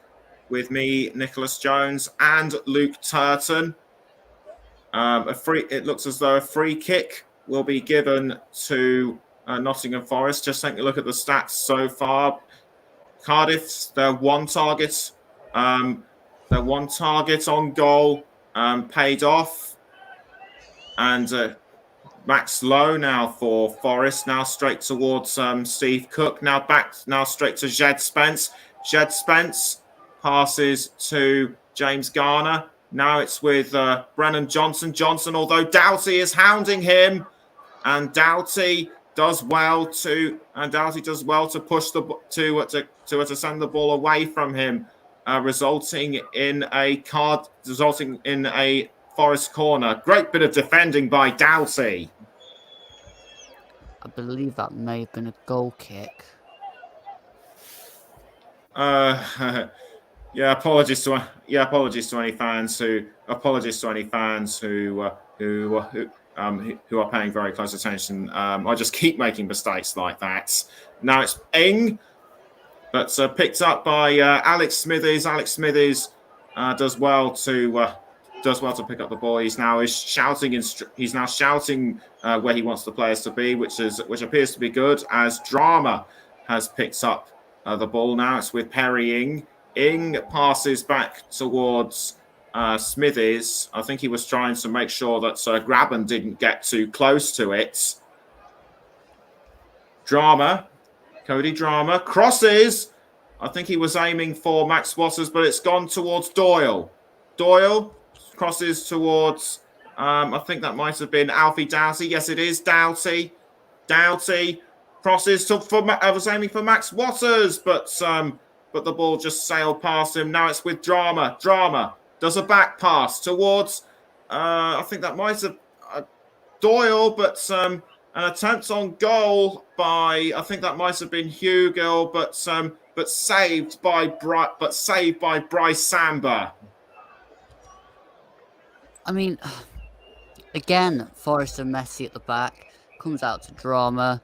with me, Nicholas Jones, and Luke Turton. It looks as though a free kick will be given to Nottingham Forest. Just taking a look at the stats so far. Cardiff, their one target on goal paid off. And Max Lowe now for Forest, now straight towards Steve Cook, now straight to Jed Spence. Jed Spence passes to James Garner. Now it's with Brennan Johnson. Although Doughty is hounding him, and Doughty does well to push to send the ball away from him, resulting in a Forest corner. Great bit of defending by Doughty. I believe that may have been a goal kick. Apologies to any fans who are paying very close attention. I just keep making mistakes like that. Now it's Ing, but picked up by Alex Smithies. Alex Smithies does well to pick up the ball. He's now shouting where he wants the players to be, which appears to be good. As Drama has picked up the ball. Now it's with Perry Ing. Ing passes back towards Smithies. I think he was trying to make sure that Graben didn't get too close to it. Cody Drama crosses. I think he was aiming for Max Waters, but it's gone towards Doyle. Doyle crosses towards, I think that might have been Alfie Doughty. Yes, it is Doughty. Doughty crosses I was aiming for Max Waters, but the ball just sailed past him. Now it's with Drama. Drama does a back pass towards, I think that might have Doyle, but an attempt on goal by, I think that might have been Hugo, but saved by Bryce Samba. I mean, again, Forrest and Messi at the back, comes out to Drama.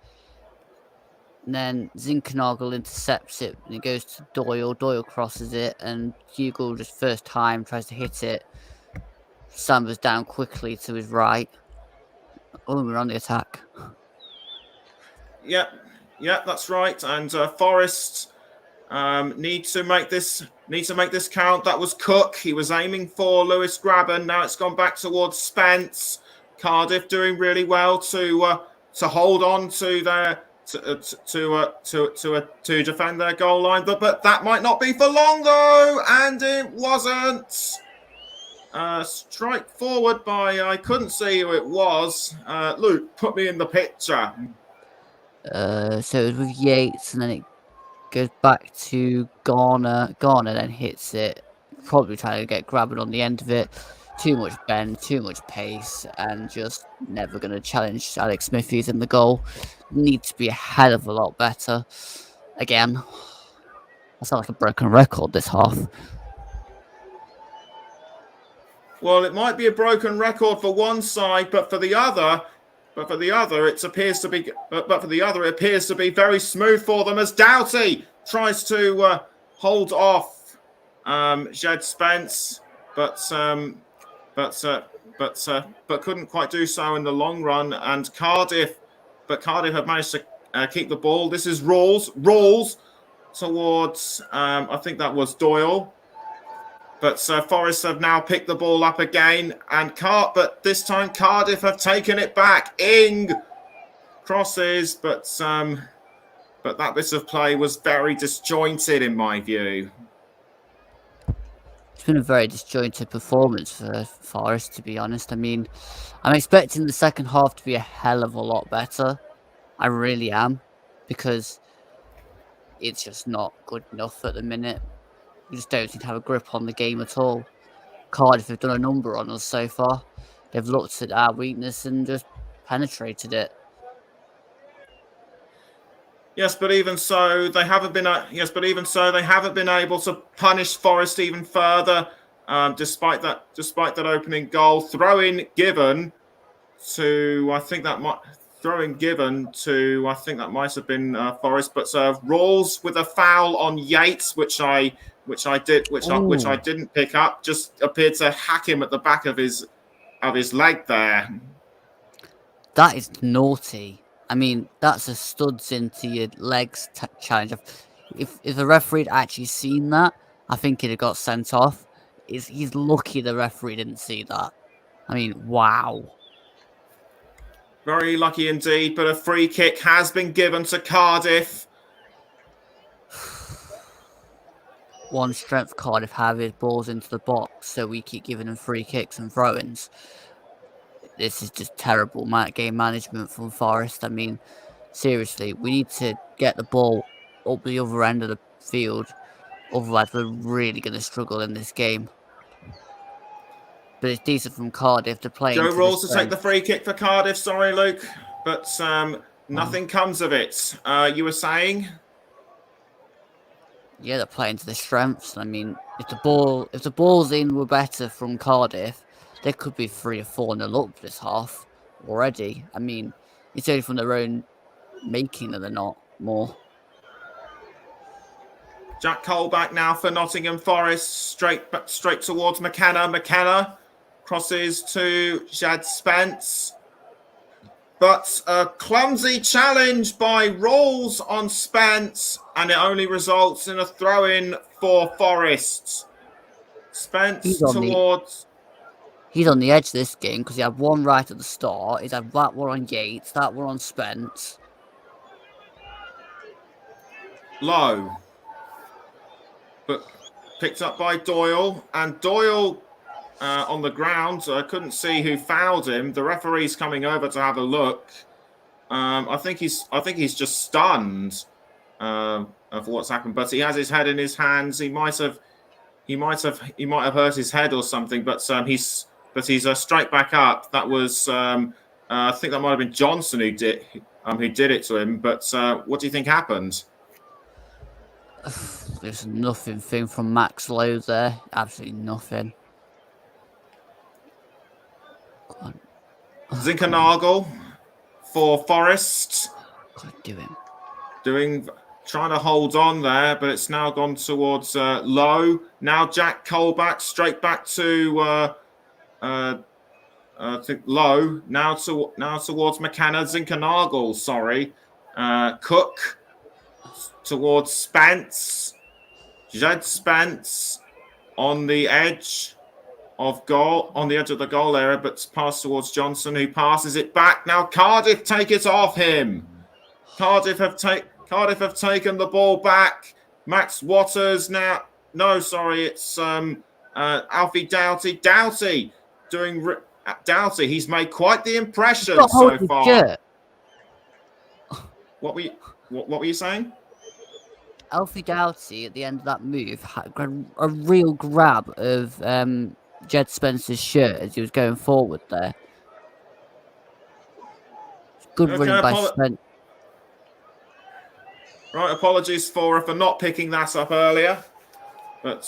And then Zinkernagel intercepts it, and it goes to Doyle. Doyle crosses it, and Hugo just first time tries to hit it. Samba's down quickly to his right. Oh, we're on the attack. Yeah, that's right. And Forest need to make this count. That was Cook. He was aiming for Lewis Graben. Now it's gone back towards Spence. Cardiff doing really well to hold on to their. To defend their goal line, but that might not be for long though, and it wasn't. Strike forward by, I couldn't see who it was. Luke, put me in the picture. So it was with Yates, and then it goes back to Garner. Garner then hits it, probably trying to get Graben on the end of it. Too much bend, too much pace, and just never going to challenge Alex Smithies in the goal. Need to be a hell of a lot better. Again, I sound like a broken record this half. Well, it might be a broken record for one side, but for the other, it appears to be very smooth for them as Doughty tries to hold off Jed Spence, but couldn't quite do so in the long run. And Cardiff have managed to keep the ball. This is Rawls towards, I think that was Doyle. But Forest have now picked the ball up again, but this time Cardiff have taken it back. Ing crosses, but that bit of play was very disjointed in my view. It's been a very disjointed performance for Forest, to be honest. I mean, I'm expecting the second half to be a hell of a lot better. I really am, because it's just not good enough at the minute. We just don't seem to have a grip on the game at all. Cardiff have done a number on us so far. They've looked at our weakness and just penetrated it. Yes, but even so, they haven't been. They haven't been able to punish Forest even further, despite that opening goal. Throw-in given to I think that might have been Forest, but Rawls with a foul on Yates, which I Oh, didn't pick up, just appeared to hack him at the back of his leg there. that is naughty. I mean, that's a studs into your legs challenge. If the referee had actually seen that, I think he'd have got sent off. He's lucky the referee didn't see that. I mean, wow. Very lucky indeed, but a free kick has been given to Cardiff. One strength Cardiff have is balls into the box, so we keep giving them free kicks and throw-ins. This is just terrible game management from Forest. I mean, seriously, we need to get the ball up the other end of the field. Otherwise, we're really going to struggle in this game. But it's decent from Cardiff to play Joe into the Rawls to take strength. the free kick for Cardiff. Sorry, Luke, but nothing comes of it. You were saying? Yeah, they're playing to the strengths. I mean, if the ball's in were better from Cardiff, they could be 3 or 4-0 up this half already. I mean, it's only from their own making that they're not more. Jack Colback now for Nottingham Forest, straight towards McKenna. McKenna crosses to Jad Spence. But a clumsy challenge by Rawls on Spence, and it only results in a throw-in for Forest. Spence He's on the edge of this game because he had one right at the start. He's had that one on Yates, that one on Spence. Low. But picked up by Doyle, and Doyle on the ground. I couldn't see who fouled him. The referee's coming over to have a look. I think he's just stunned for what's happened. But he has his head in his hands. He might have hurt his head or something. But he's straight back up. That was I think that might have been Johnson who did it to him. But what do you think happened? There's nothing thing from Max Lowe there. Absolutely nothing. Zinkernagel for Forest. Gotta do him. Trying to hold on there, but it's now gone towards Lowe. Now Jack Colback straight back to Lowe. Now towards McKenna. Zinkernagel, sorry. Cook towards Spence. Jed Spence on the edge of the goal area, but pass towards Johnson, who passes it back. Now Cardiff take it off him. Cardiff have taken the ball back. Max Waters now. No, sorry, it's Alfie Doughty. Doughty. He's made quite the impression so far. Shirt. What were you saying? Alfie Doughty at the end of that move had a real grab of Jed Spence's shirt as he was going forward there. Good running by Spence. Right, apologies for not picking that up earlier, but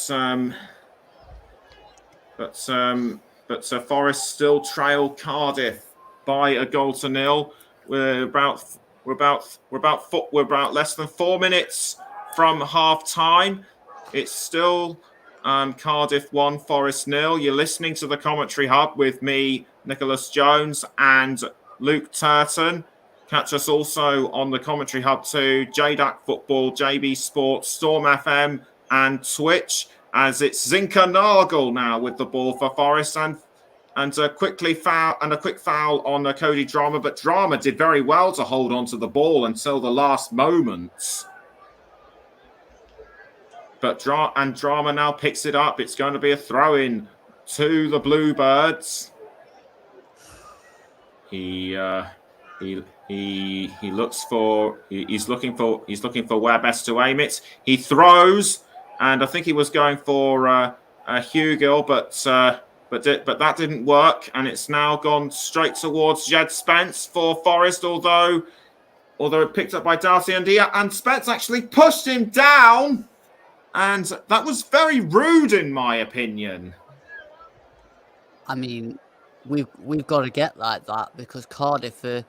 Forest still trail Cardiff by a goal to nil. We're about less than 4 minutes from half time. It's still Cardiff 1, Forest 0. You're listening to the Commentary Hub with me, Nicholas Jones, and Luke Turton. Catch us also on the Commentary Hub too, JDAC Football, JB Sports, Storm FM, and Twitch. As it's Zinkernagel now with the ball for Forest, and a quick foul on Cody Drama, but Drama did very well to hold on to the ball until the last moments. But Drama now picks it up. It's going to be a throw-in to the Bluebirds. He's looking for where best to aim it. He throws, and I think he was going for Hugill, but that didn't work, and it's now gone straight towards Jed Spence for Forest. Although although picked up by Darcy and Spence actually pushed him down. And that was very rude, in my opinion. I mean, we've got to get like that because Cardiff are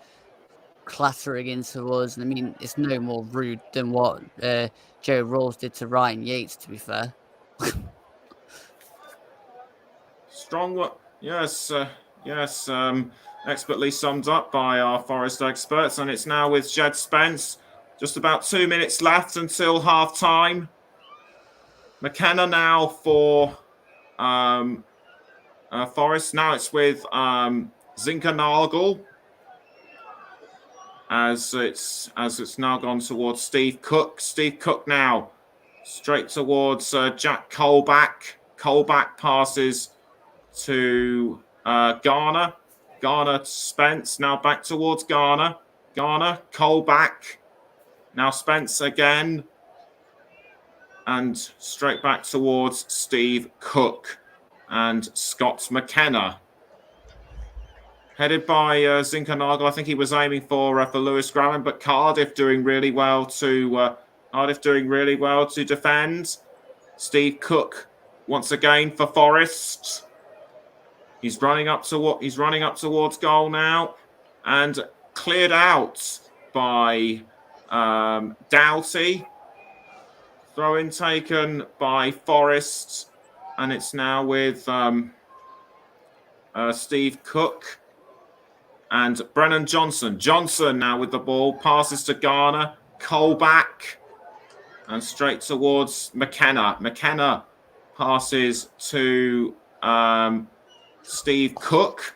clattering into us. And I mean, it's no more rude than what Joe Rawls did to Ryan Yates, to be fair. Strong one. Yes, yes. Expertly summed up by our Forest experts. And it's now with Jed Spence. Just about 2 minutes left until half-time. McKenna now for Forest. Now it's with Zinkernagel. As it's now gone towards Steve Cook. Steve Cook now straight towards Jack Colback. Colback passes to Garner. Garner, Spence. Now back towards Garner. Garner, Colback. Now Spence again. And straight back towards Steve Cook and Scott McKenna. Headed by Zinkernagel. I think he was aiming for Lewis Graham, but Cardiff doing really well to defend. Steve Cook once again for Forest. He's running up towards goal now, and cleared out by Doughty. Throw-in taken by Forest, and it's now with Steve Cook and Brennan Johnson. Johnson now with the ball, passes to Garner, Colback, and straight towards McKenna. McKenna passes to Steve Cook.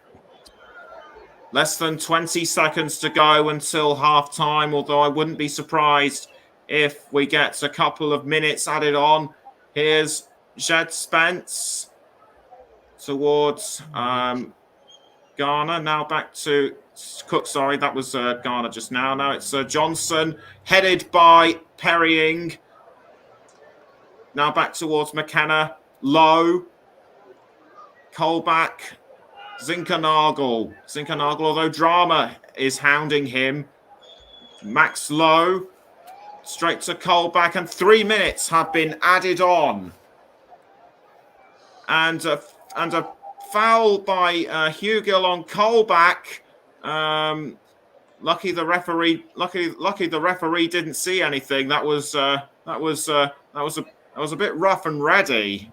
Less than 20 seconds to go until half-time, although I wouldn't be surprised if we get a couple of minutes added on. Here's Jed Spence towards Garner. Now back to Cook. Sorry, that was Garner just now. Now it's Johnson, headed by Perrying. Now back towards McKenna. Low. Colback. Zinkernagel. Zinkernagel, although Drama is hounding him. Max Low. Straight to Colback, and 3 minutes have been added on. And a foul by Hugill on Colback. Lucky the referee didn't see anything. That was a bit rough and ready.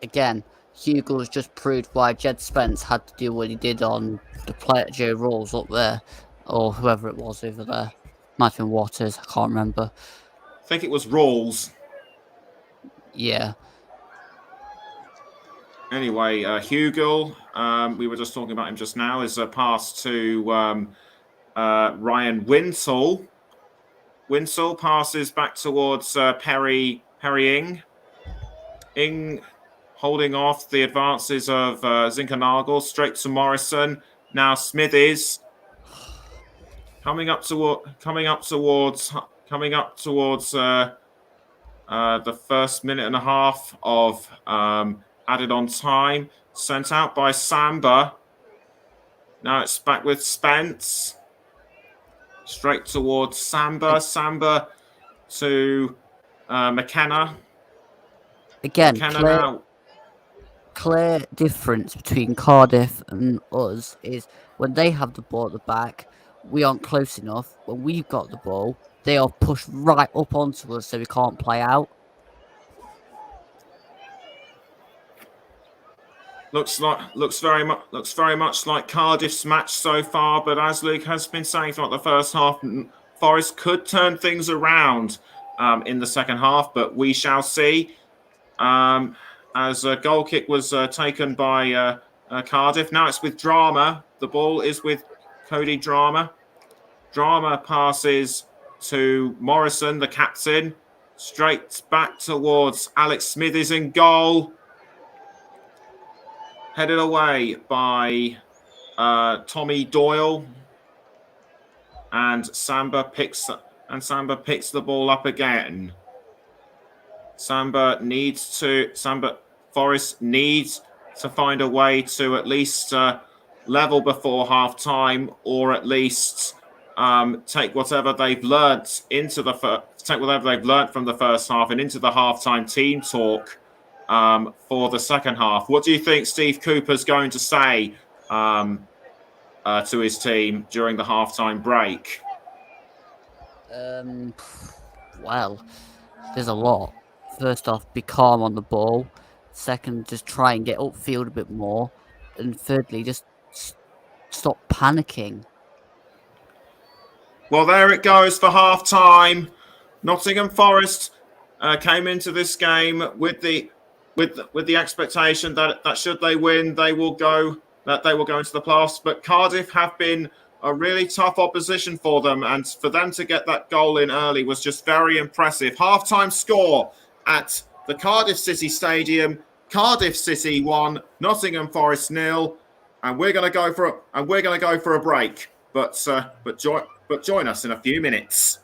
Again, Hugill's just proved why Jed Spence had to do what he did on the player Joe Rawls up there, or whoever it was over there. Might have been Waters, I can't remember. I think it was Rawls. Yeah. Anyway, Hugill, we were just talking about him just now, is a pass to Ryan Winsell. Winsell passes back towards Perrying. Ing holding off the advances of Zinkernagel, straight to Morrison. Now Smithies coming up towards the first minute and a half of added on time. Sent out by Samba. Now it's back with Spence. Straight towards Samba. Samba to McKenna. Again, McKenna clear difference between Cardiff and us is when they have the ball at the back, we aren't close enough. When we've got the ball, they are pushed right up onto us, so we can't play out. Looks very much like Cardiff's match so far. But as Luke has been saying throughout the first half, Forest could turn things around in the second half. But we shall see. As a goal kick was taken by Cardiff. Now it's with Drama. The ball is with Cody Drama. Drama passes to Morrison, the captain. Straight back towards Alex Smithies in goal. Headed away by Tommy Doyle. And Samba picks the ball up again. Forest needs to find a way to at least level before half time, or at least take whatever they've learnt into the take whatever they've learnt from the first half and into the halftime team talk for the second half. What do you think Steve Cooper's going to say to his team during the halftime break? Well, there's a lot. First off, be calm on the ball. Second, just try and get upfield a bit more. And thirdly, just stop panicking. Well, there it goes for half time. Nottingham Forest came into this game with the expectation that should they win, they will go into the playoffs. But Cardiff have been a really tough opposition for them, and for them to get that goal in early was just very impressive. Half-time score at the Cardiff City Stadium: Cardiff City 1, Nottingham Forest 0. And we're going to go for a break. But join us in a few minutes.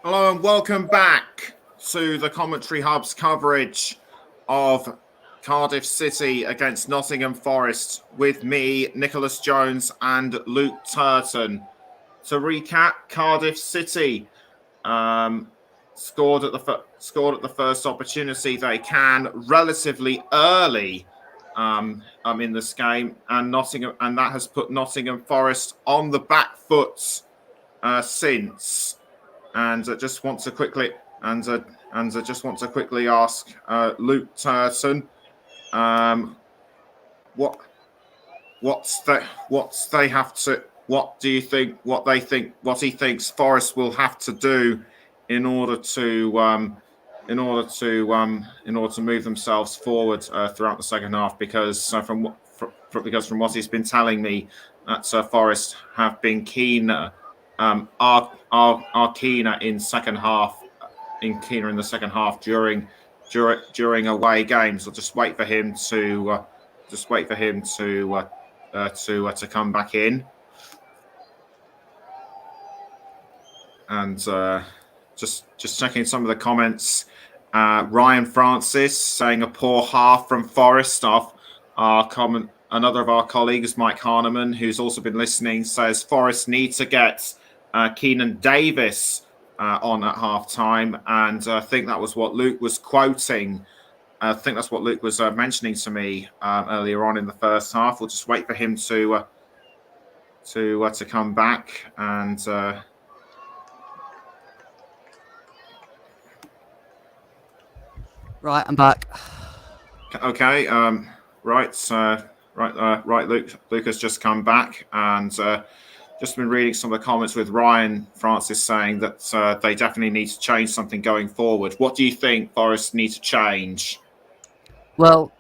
Hello and welcome back to the Commentary Hub's coverage of Cardiff City against Nottingham Forest with me, Nicholas Jones, and Luke Turton. To recap, Cardiff City scored at the first opportunity they can relatively early in this game, and that has put Nottingham Forest on the back foot since. And I just want to quickly ask Luke Turton, what he thinks Forest will have to do in order to move themselves forward throughout the second half, because from what he's been telling me, that Forest have been keener. Are keener in second half, in the second half during away games. I'll just wait for him to come back in, and just checking some of the comments. Ryan Francis saying a poor half from Forest. Another of our colleagues, Mike Harneman, who's also been listening, says Forest need to get Keenan Davis on at half time, and I think that was what Luke was quoting. I think that's what Luke was mentioning to me earlier on in the first half. We'll just wait for him to come back, and Right, I'm back. Okay. Right. Luke has just come back, and just been reading some of the comments with Ryan Francis saying that they definitely need to change something going forward. What do you think Forest need to change? Well,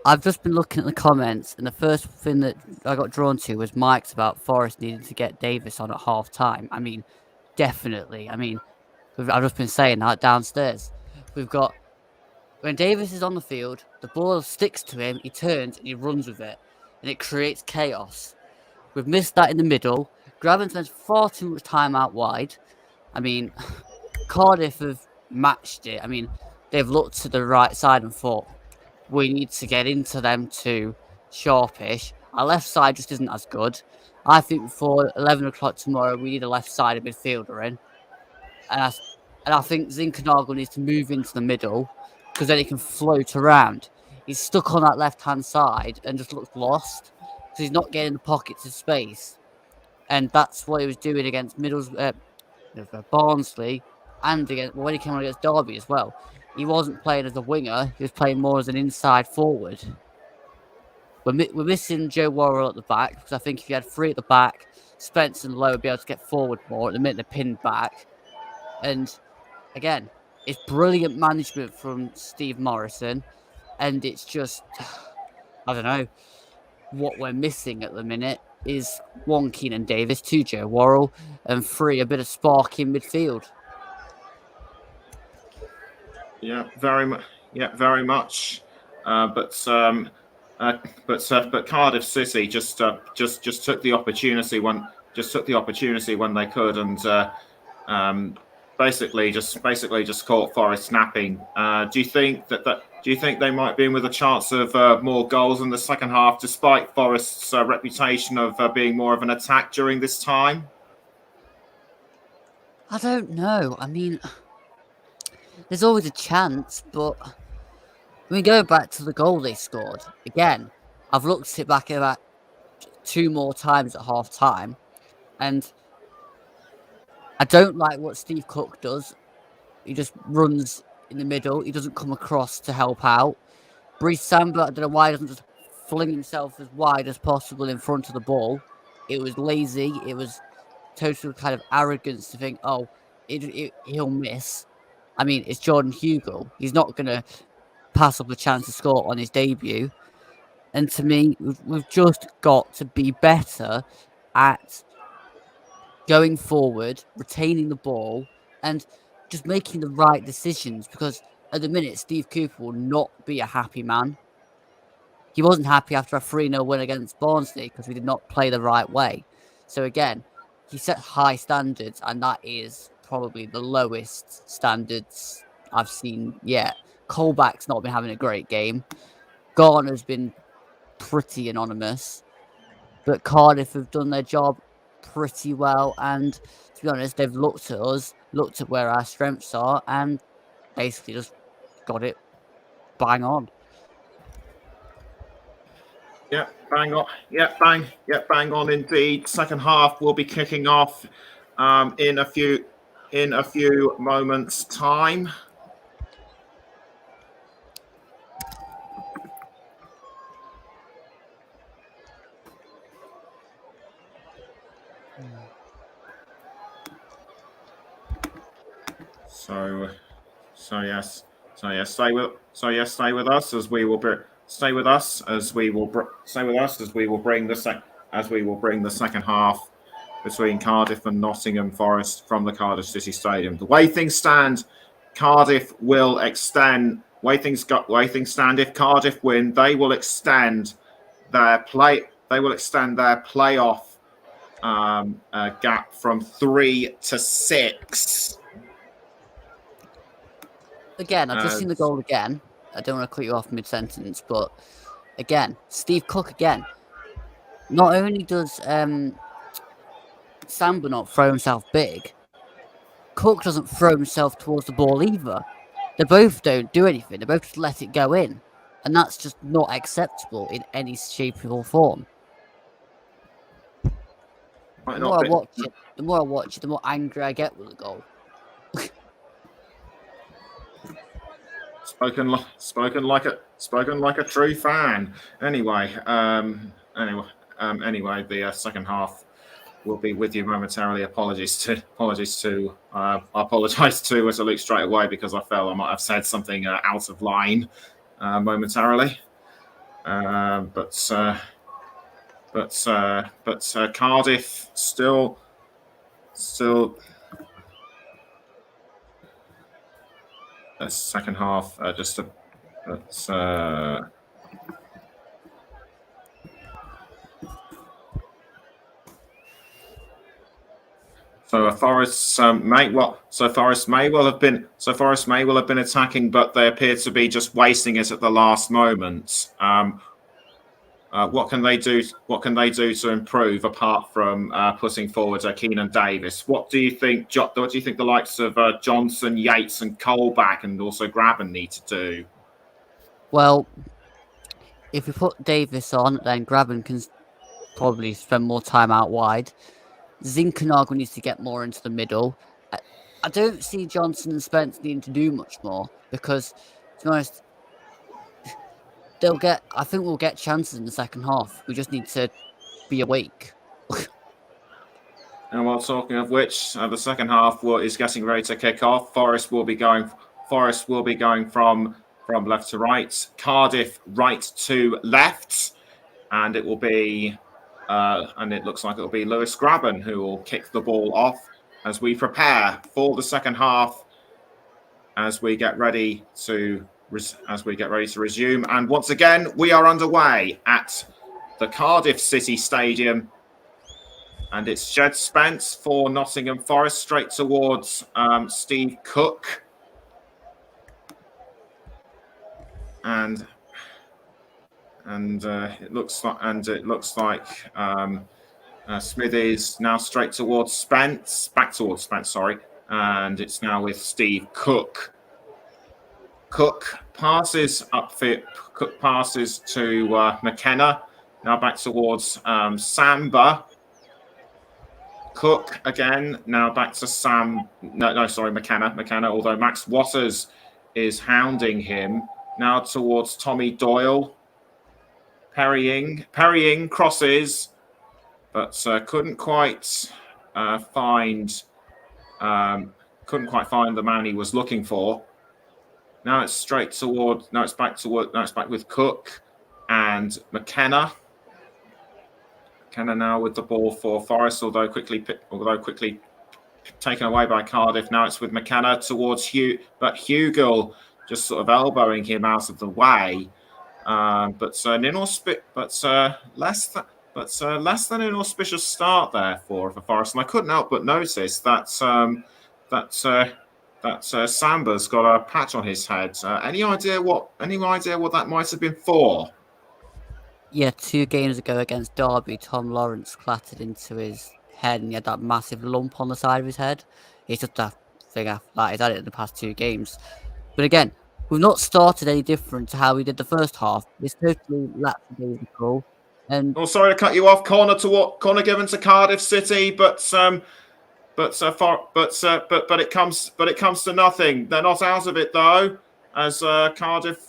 I've just been looking at the comments, and the first thing that I got drawn to was Mike's about Forest needing to get Davis on at half time. I mean, definitely. I mean, I've just been saying that downstairs. We've got, when Davis is on the field, the ball sticks to him, he turns and he runs with it, and it creates chaos. We've missed that in the middle. Graven spends far too much time out wide. I mean, Cardiff have matched it. I mean, they've looked to the right side and thought, we need to get into them too sharpish. Our left side just isn't as good. I think before 11 o'clock tomorrow, we need a left-sided midfielder in. And I think Zinkernagel needs to move into the middle, because then he can float around. He's stuck on that left-hand side and just looks lost, because he's not getting the pockets of space. And that's what he was doing against Barnsley, and when he came on against Derby as well. He wasn't playing as a winger, he was playing more as an inside forward. We're missing Joe Worrell at the back, because I think if you had three at the back, Spence and Lowe would be able to get forward more. At the minute, they're pinned back. And again, it's brilliant management from Steve Morrison, and it's just, I don't know, what we're missing at the minute is 1, Keenan Davis, 2, Joe Worrell, and 3, a bit of spark in midfield. Yeah, very much. But Cardiff City just took the opportunity when they could, and basically just caught Forest napping. Do you think they might be in with a chance of more goals in the second half, despite Forest's reputation of being more of an attack during this time? I don't know. I mean, there's always a chance, but when we go back to the goal they scored, again, I've looked at it back about 2 more times at half time, and I don't like what Steve Cook does. He just runs in the middle. He doesn't come across to help out. Brees Samba, I don't know why he doesn't just fling himself as wide as possible in front of the ball. It was lazy. It was total kind of arrogance to think, oh, he'll miss. I mean, it's Jordan Hugill. He's not going to pass up a chance to score on his debut. And to me, we've just got to be better at going forward, retaining the ball, and just making the right decisions, because at the minute, Steve Cooper will not be a happy man. He wasn't happy after a 3-0 win against Barnsley because we did not play the right way. So again, he set high standards, and that is probably the lowest standards I've seen yet. Colback's not been having a great game. Garner's been pretty anonymous. But Cardiff have done their job pretty well. And to be honest, they've looked at us, looked at where our strengths are, and basically just got it bang on. Yeah, bang on. Yeah, bang on indeed. Second half will be kicking off in a few moments' time. So yes, stay with us as we will bring the second half between Cardiff and Nottingham Forest from the Cardiff City Stadium. The way things stand, Cardiff will extend. Way things stand. If Cardiff win, they will extend their playoff gap from 3 to 6. Again, I've just seen the goal again. I don't want to cut you off mid-sentence, but again, Steve Cook again. Not only does Samba not throw himself big, Cook doesn't throw himself towards the ball either. They both don't do anything. They both just let it go in. And that's just not acceptable in any shape or form. The more I watch it, the more angry I get with the goal. Spoken like a true fan. Anyway, the second half will be with you momentarily. I apologise to Luke straight away because I felt I might have said something out of line momentarily. But Cardiff still. Second half, So Forest may well have been attacking, but they appear to be just wasting it at the last moment. What can they do? What can they do to improve apart from putting forward Keenan Davis? What do you think? What do you think the likes of Johnson, Yates, and Colback, and also Graben need to do? Well, if we put Davis on, then Graben can probably spend more time out wide. Zinchenko needs to get more into the middle. I don't see Johnson and Spence needing to do much more because, to be honest, I think we'll get chances in the second half. We just need to be awake. And while talking of which, the second half is getting ready to kick off. Forest will be going from left to right. Cardiff right to left, and it will be. And it looks like it'll be Lewis Graben who will kick the ball off as we prepare for the second half. As we get ready to resume, and once again we are underway at the Cardiff City Stadium, and it's Jed Spence for Nottingham Forest straight towards Steve Cook, and it looks like Smithies now straight towards Spence, back towards Spence, sorry, and it's now with Steve Cook. Cook passes upfield. Cook passes to McKenna. Now back towards Samba. Cook again. Now back to McKenna. Although Max Waters is hounding him. Now towards Tommy Doyle. Perrying crosses, but couldn't quite find the man he was looking for. Now it's back with Cook and McKenna. McKenna now with the ball for Forest, although quickly taken away by Cardiff. Now it's with McKenna towards Hugh, but Hugill just sort of elbowing him out of the way. Less than an inauspicious start there for Forest, and I couldn't help but notice that Samba's got a patch on his head. Any idea what that might have been for? Yeah, 2 games ago against Derby, Tom Lawrence clattered into his head and he had that massive lump on the side of his head. It's just a thing after that. He's had it in the past 2 games. But again, we've not started any different to how we did the first half. It's totally lackadaisical. And Oh, sorry to cut you off. Corner given to Cardiff City, but it comes to nothing. They're not out of it though, as Cardiff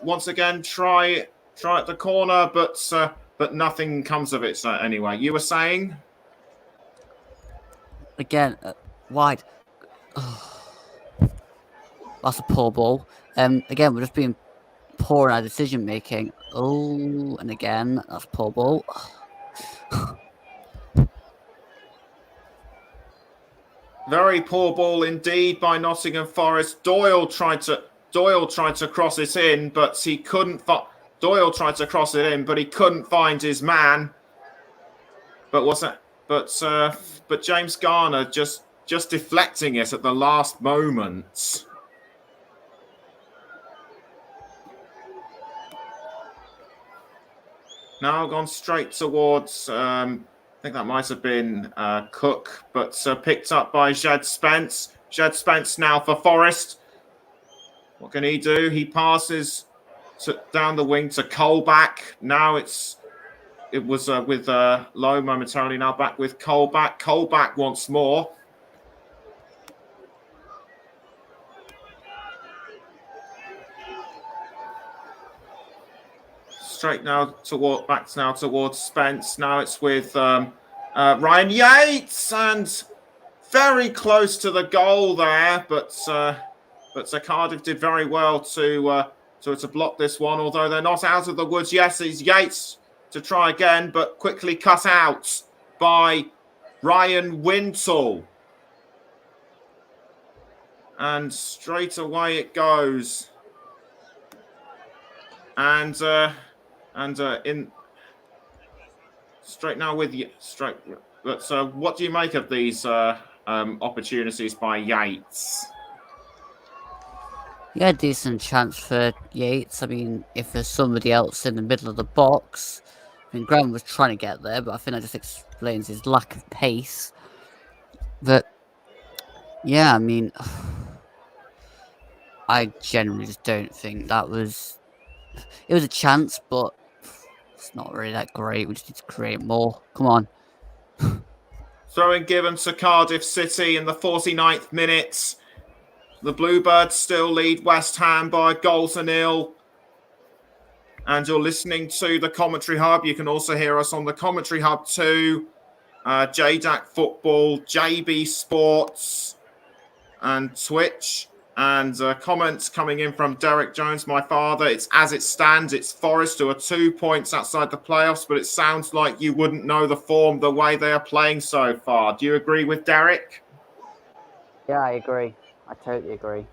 once again try at the corner, but nothing comes of it. So anyway, you were saying? again, wide. That's a poor ball. Again, we're just being poor in our decision making. Oh, and again, that's poor ball. Very poor ball indeed by Nottingham Forest. Doyle tried to cross it in, but he couldn't. Doyle tried to cross it in, but he couldn't find his man. But but James Garner just deflecting it at the last moment. Now gone straight towards. I think that might have been Cook, but picked up by Jed Spence. Jed Spence now for Forest. What can he do? He passes down the wing to Colback. Now it was with Lowe momentarily. Now back with Colback. Colback once more. Straight now towards Spence. Now it's with Ryan Yates, and very close to the goal there, but Cardiff did very well to block this one. Although they're not out of the woods. Yes, it's Yates to try again, but quickly cut out by Ryan Wintle, and straight away it goes. And in straight now with straight. But what do you make of these opportunities by Yates? Yeah, decent chance for Yates. I mean, if there's somebody else in the middle of the box, I mean, Graham was trying to get there, but I think that just explains his lack of pace. But yeah, I mean, I generally just don't think that was. It was a chance, but it's not really that great. We just need to create more. Come on. Throwing given to Cardiff City in the 49th minute. The Bluebirds still lead West Ham by 1-0. And you're listening to the Commentary Hub. You can also hear us on the Commentary Hub too. JDAC Football, JB Sports, and Twitch. And comments coming in from Derek Jones, my father. It's as it stands. It's Forest who are 2 points outside the playoffs, but it sounds like you wouldn't know the form the way they are playing so far. Do you agree with Derek? Yeah, I agree. I totally agree.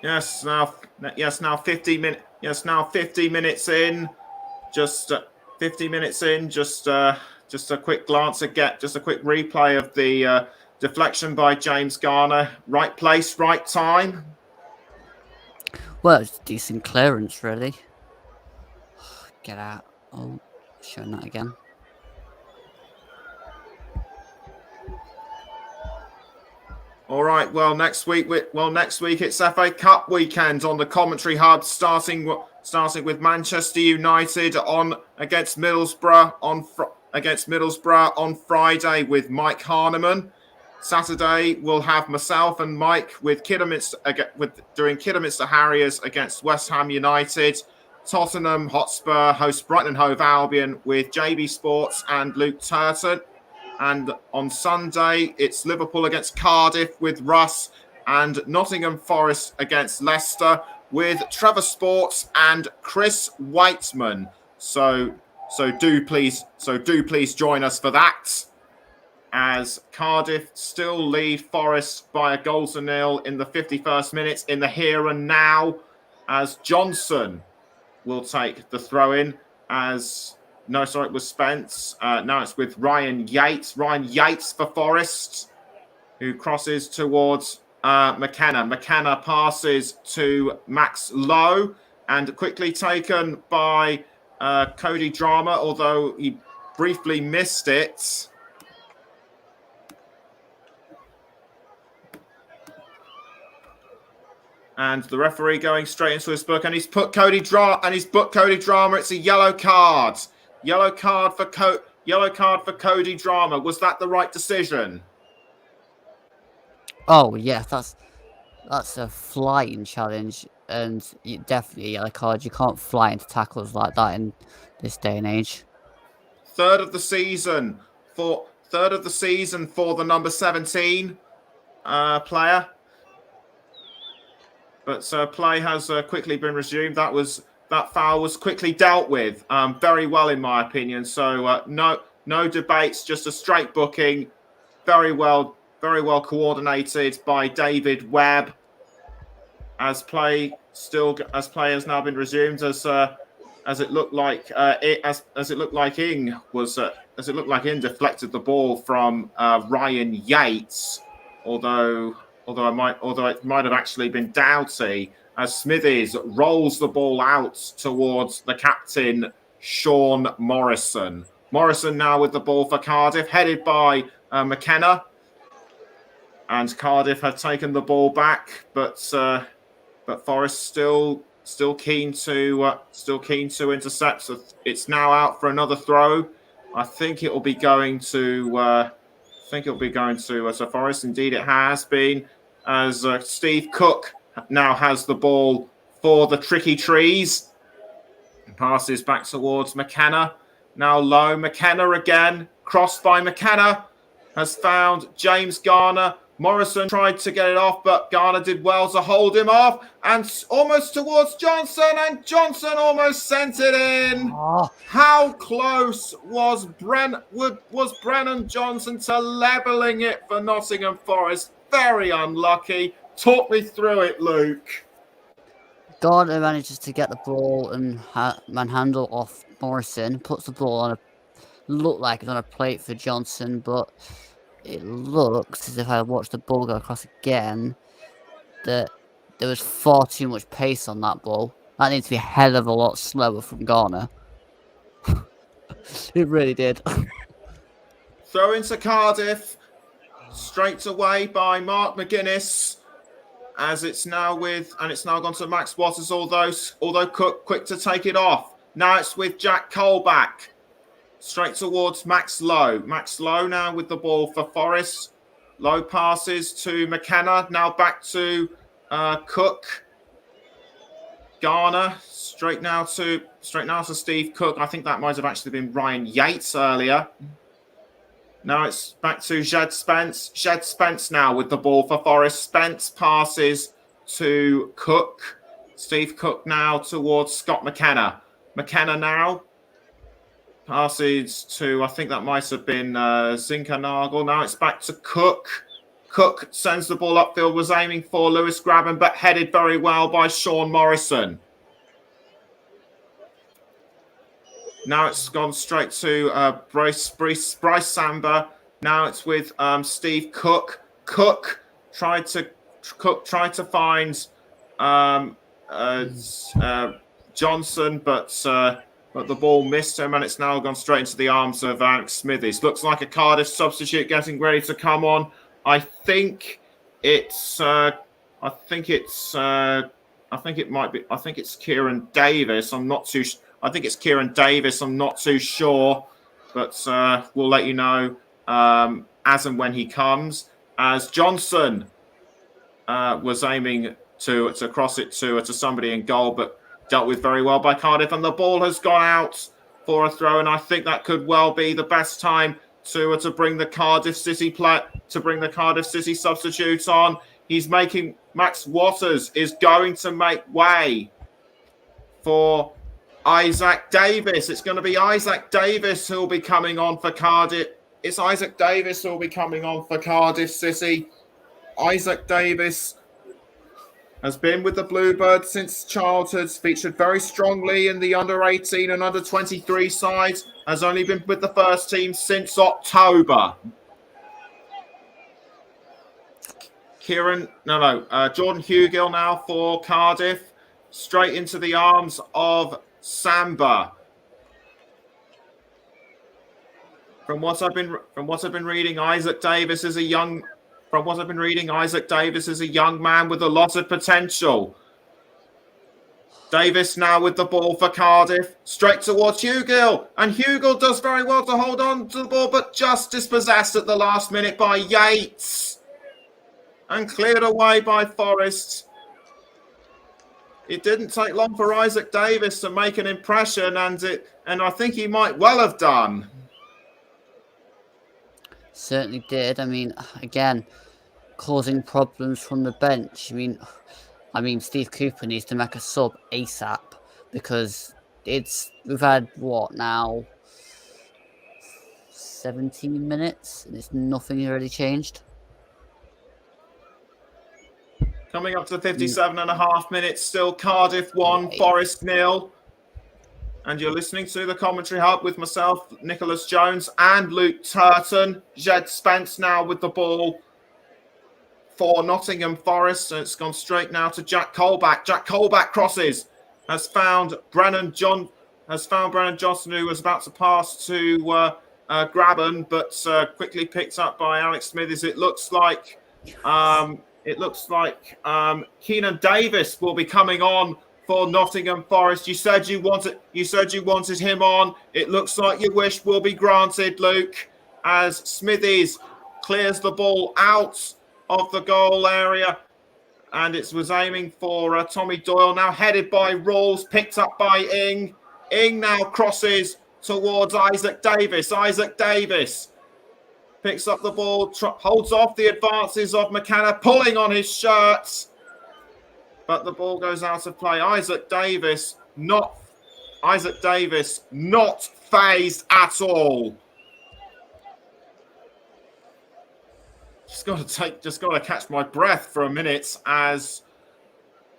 Yes, now 50 minutes. Yes, now 50 minutes in. Just 50 minutes in. Just a quick glance just a quick replay of the deflection by James Garner. Right place, right time. Well, it's a decent clearance, really. Get out. Oh, showing that again. All right. Well, next week it's FA Cup weekend on the Commentary Hub, starting with Manchester United against Middlesbrough on Friday with Mike Harneman. Saturday we'll have myself and Mike with doing Kidderminster Harriers against West Ham United. Tottenham Hotspur host Brighton and Hove Albion with JB Sports and Luke Turton. And on Sunday, it's Liverpool against Cardiff with Russ, and Nottingham Forest against Leicester with Trevor Sports and Chris Whiteman. So do please join us for that, as Cardiff still lead Forest by 1-0 in the 51st minute in the here and now, as Johnson will take the throw in, as No, sorry, it was Spence. Now it's with Ryan Yates. Ryan Yates for Forest, who crosses towards McKenna. McKenna passes to Max Lowe and quickly taken by Cody Drama, although he briefly missed it. And the referee going straight into his book, and he's put Cody Drama. It's a yellow card. Yellow card for Cody Drama. Was that the right decision? Oh yeah, that's a flying challenge, and definitely a yellow card. You can't fly into tackles like that in this day and age. Third of the season for the number 17 player. But play has quickly been resumed. That foul was quickly dealt with very well, in my opinion. So no debates, just a straight booking. Very well coordinated by David Webb. As play has now been resumed, as it looked like Ing deflected the ball from Ryan Yates, although it might have actually been Doughty, as Smithies rolls the ball out towards the captain, Sean Morrison. Morrison now with the ball for Cardiff, headed by McKenna, and Cardiff have taken the ball back, but Forest still keen to intercept. So it's now out for another throw. I think it will be going to. So Forest. Indeed, it has been, as Steve Cook now has the ball for the Tricky Trees. Passes back towards McKenna. Now low. McKenna again. Crossed by McKenna. Has found James Garner. Morrison tried to get it off, but Garner did well to hold him off, and almost towards Johnson, and Johnson almost sent it in. Oh. How close was Brennan Johnson to levelling it for Nottingham Forest? Very unlucky. Talk me through it, Luke. Garner manages to get the ball and manhandle off Morrison, puts the ball on looked like it's on a plate for Johnson, but it looks as if I watched the ball go across again, that there was far too much pace on that ball. That needs to be a hell of a lot slower from Garner. It really did. Throw into Cardiff, straight away by Mark McGuinness, as it's now gone to Max Waters, although Cook quick to take it off. Now it's with Jack Colback. Straight towards Max Lowe. Max Lowe now with the ball for Forest. Lowe passes to McKenna. Now back to Cook. Garner straight now to Steve Cook. I think that might have actually been Ryan Yates earlier. Now it's back to Jed Spence. Jed Spence now with the ball for Forest. Spence passes to Cook. Steve Cook now towards Scott McKenna. McKenna now passes to, I think that might have been Zinkernagel. Now it's back to Cook. Cook sends the ball upfield, was aiming for Lewis Grabban, but headed very well by Sean Morrison. Now it's gone straight to Bryce Samba. Now it's with Steve Cook. Cook tried to find Johnson, but the ball missed him, and it's now gone straight into the arms of Alex Smithies. Looks like a Cardiff substitute getting ready to come on. I think it's Kieran Davis. I think it's Kieran Davis. I'm not too sure, but we'll let you know as and when he comes. As Johnson was aiming to cross it to somebody in goal, but dealt with very well by Cardiff, and the ball has gone out for a throw, and I think that could well be the best time to bring the Cardiff City substitutes on. Max Waters is going to make way for Isaac Davis. It's going to be Isaac Davis who will be coming on for Cardiff. It's Isaac Davis who will be coming on for Cardiff City. Isaac Davis has been with the Bluebirds since childhood, featured very strongly in the under-18 and under-23 sides, has only been with the first team since October. Jordan Hugill now for Cardiff, straight into the arms of Samba. From what I've been reading, Isaac Davis is a young man with a lot of potential. Davis now with the ball for Cardiff, straight towards Hugill, and Hugill does very well to hold on to the ball, but just dispossessed at the last minute by Yates and cleared away by Forrest. It didn't take long for Isaac Davis to make an impression, and I think he might well have done. Certainly did. I mean, again, causing problems from the bench. I mean, Steve Cooper needs to make a sub ASAP, because we've had what now, 17 minutes, and it's nothing really changed. Coming up to 57 and a half minutes, still Cardiff 1, Forest 0. And you're listening to the Commentary Hub with myself, Nicholas Jones, and Luke Turton. Jed Spence now with the ball for Nottingham Forest. And it's gone straight now to Jack Colback. Jack Colback crosses, has found Brennan Johnson, who was about to pass to Graben, but quickly picked up by Alex Smithies. It looks like Keenan Davis will be coming on for Nottingham Forest. You said you wanted him on. It looks like your wish will be granted, Luke, as Smithies clears the ball out of the goal area, and it was aiming for Tommy Doyle, now headed by Rawls, picked up by Ing. Ing now crosses towards Isaac Davis. Isaac Davis picks up the ball, holds off the advances of McKenna, pulling on his shirt, but the ball goes out of play. Isaac Davis not phased at all. Just got to catch my breath for a minute as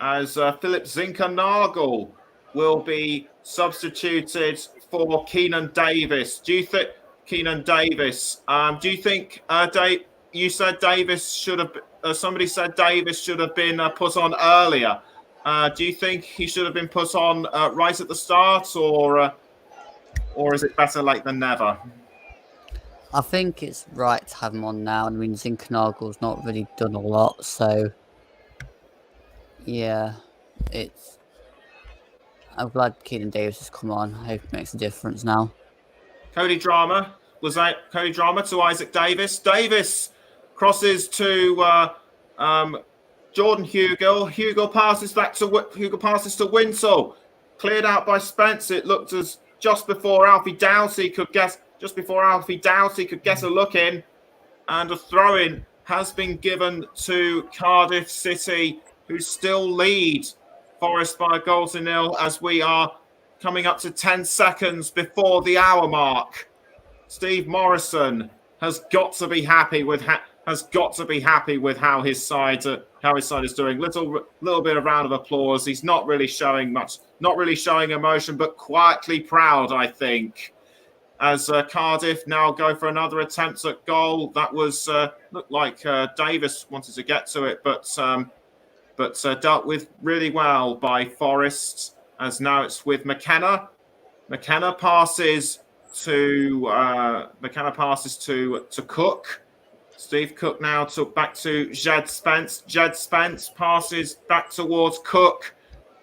Philip Zinkernagel will be substituted for Keenan Davis. Do you think Keenan Davis? Do you think Dave? You said Davis should have. Somebody said Davis should have been put on earlier. Do you think he should have been put on right at the start, or is it better late than never? I think it's right to have him on now. I mean, Zinkernagel's not really done a lot, so yeah, I'm glad Keenan Davis has come on. I hope it makes a difference now. Cody Drama to Isaac Davis. Davis crosses to Jordan Hugill. Hugill passes to Winsell. Cleared out by Spence. It looked as just before Alfie Doughty could get a look in, and a throw-in has been given to Cardiff City, who still lead Forest by a goal to nil as we are coming up to 10 seconds before the hour mark. Steve Morrison has got to be happy with how his side is doing. Little bit of round of applause. He's not really showing emotion, but quietly proud, I think. As Cardiff now go for another attempt at goal. That was looked like Davis wanted to get to it, but dealt with really well by Forest. As now it's with McKenna. McKenna passes to Cook. Steve Cook now back to Jed Spence. Jed Spence passes back towards Cook,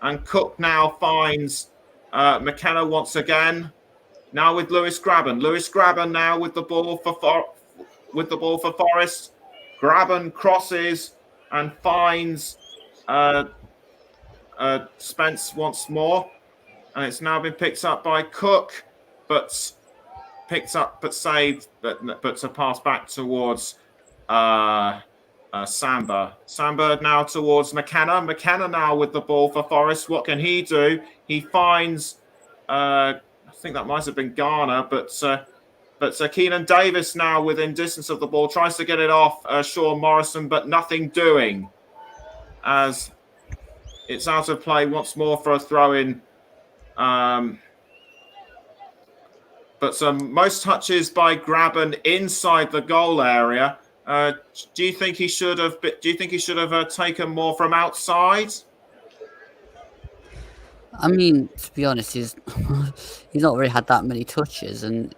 and Cook now finds McKenna once again. Now with Lewis Graben. Lewis Graben now with the ball for Forest. Graben crosses and finds Spence once more, and it's now been picked up by Cook, but saved, but to pass back towards Samba. Samba now towards McKenna. McKenna now with the ball for Forest. What can he do? He finds, I think that might have been Garner, but Keenan Davis now within distance of the ball, tries to get it off Sean Morrison, but nothing doing. As it's out of play once more for a throw-in. But some most touches by Graben inside the goal area. Do you think he should have? Do you think he should have taken more from outside? I mean, to be honest, he's not really had that many touches, and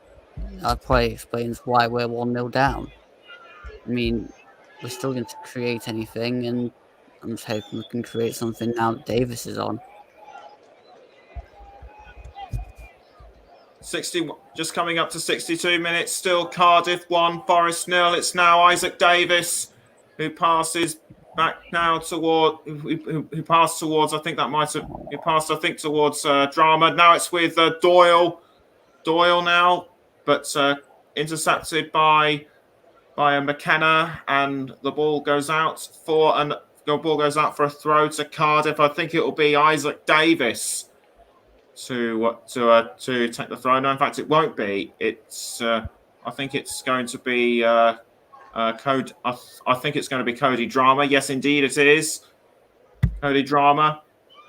that probably explains why we're 1-0 down. I mean, we're still going to create anything, and I'm just hoping we can create something now that Davis is on. 60, just coming up to 62 minutes. Still Cardiff 1, Forest 0. It's now Isaac Davis who passes back now toward who passed towards. I think that might have he passed. I think towards Drama. Now it's with Doyle. Doyle now, but intercepted by McKenna, and the ball goes out for a throw to Cardiff. I think it will be Isaac Davis to take the throw. No, in fact, it won't be. It's I think it's going to be Code. I think it's going to be Cody Drama. Yes, indeed, it is. Cody Drama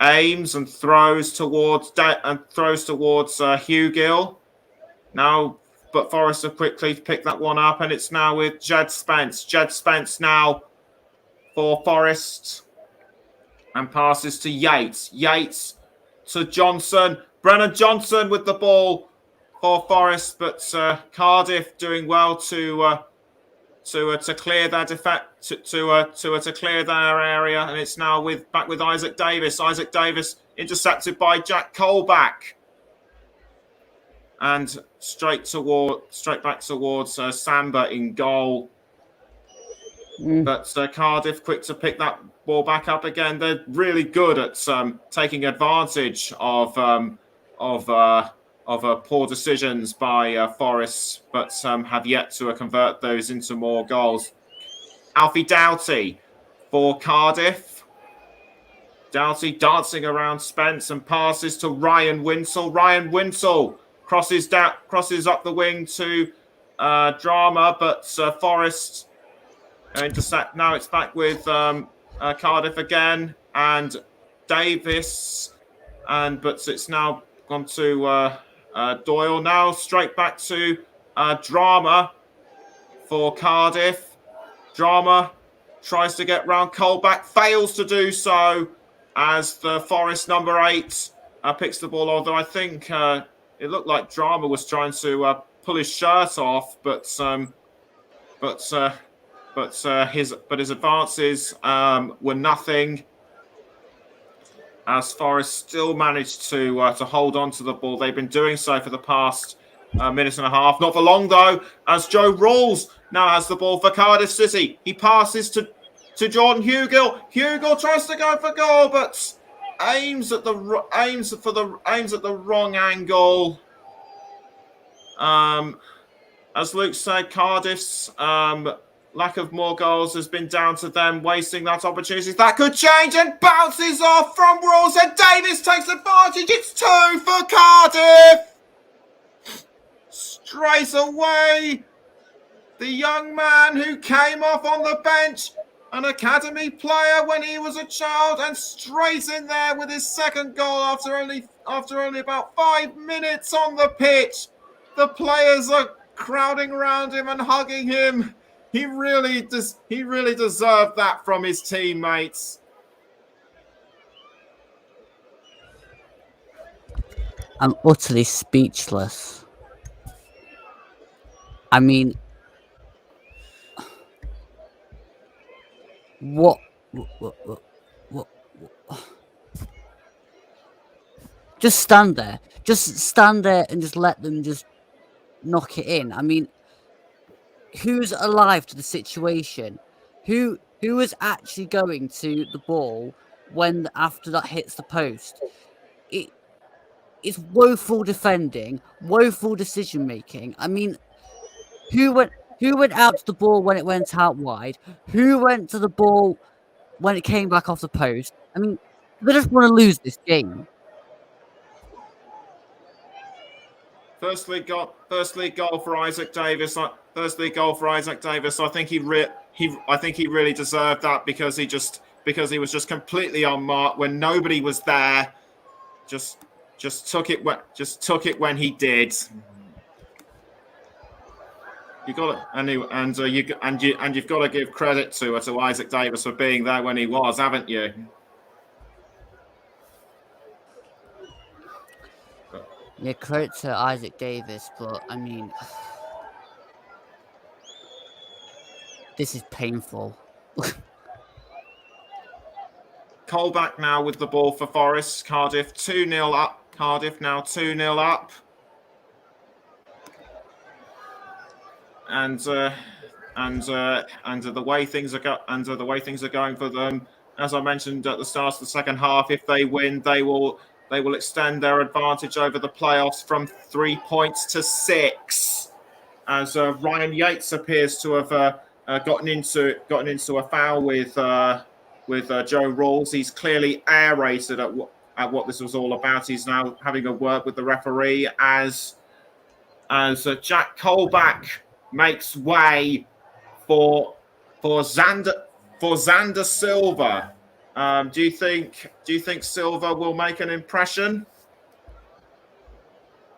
aims and throws towards Hugh Gill. Now, but Forest have quickly picked that one up, and it's now with Jed Spence. Jed Spence now for Forest, and passes to Yates. Yates to Johnson. Brennan Johnson with the ball for Forest, but Cardiff doing well to clear their to clear their area, and it's now back with Isaac Davis. Isaac Davis intercepted by Jack Colback, and straight back towards Samba in goal. But Cardiff quick to pick that ball back up again. They're really good at taking advantage of poor decisions by Forest, but have yet to convert those into more goals. Alfie Doughty for Cardiff. Doughty dancing around Spence and passes to Ryan Winsell. Ryan Winsell crosses up the wing to Drama, but Forest intercept. Now it's back with Cardiff again, and Davis, but it's now gone to Doyle. Now straight back to Drama for Cardiff. Drama tries to get round Colback, fails to do so as the Forest number 8 picks the ball. Although I think it looked like Drama was trying to pull his shirt off, but his advances were nothing, as Forest still managed to hold on to the ball. They've been doing so for the past minute and a half. Not for long, though, as Joe Rawls now has the ball for Cardiff City. He passes to Jordan Hugill. Hugill tries to go for goal, but aims at the wrong angle. As Luke said, Cardiff's lack of more goals has been down to them wasting that opportunity. That could change, and bounces off from Rawls, and Davis takes advantage. It's 2 for Cardiff. Straight away, the young man who came off on the bench, an academy player when he was a child, and straight in there with his second goal after only about 5 minutes on the pitch. The players are crowding around him and hugging him. He really deserved that from his teammates. I'm utterly speechless. I mean, what? Just stand there. Just stand there and just let them just knock it in. I mean, who's alive to the situation? Who is actually going to the ball when after that hits the post? It's woeful defending, woeful decision making. I mean, who went out to the ball when it went out wide? Who went to the ball when it came back off the post? I mean, they just want to lose this game. Firstly, goal for Isaac Davis. I think he really deserved that, because he because he was just completely unmarked when nobody was there. Just took it when he did. You got you've got to give credit to Isaac Davis for being there when he was, haven't you? Yeah, credit to Isaac Davis, but I mean, this is painful. Colback now with the ball for Forest. Cardiff 2-0 up. Cardiff now 2-0 up. And the way things are going for them, as I mentioned at the start of the second half, if they win, they will extend their advantage over the playoffs from 3 points to 6. As Ryan Yates appears to have gotten into a foul with Joe Rawls. He's clearly aerated at what this was all about. He's now having a word with the referee as Jack Colback makes way for Xander Silva. Do you think Silva will make an impression?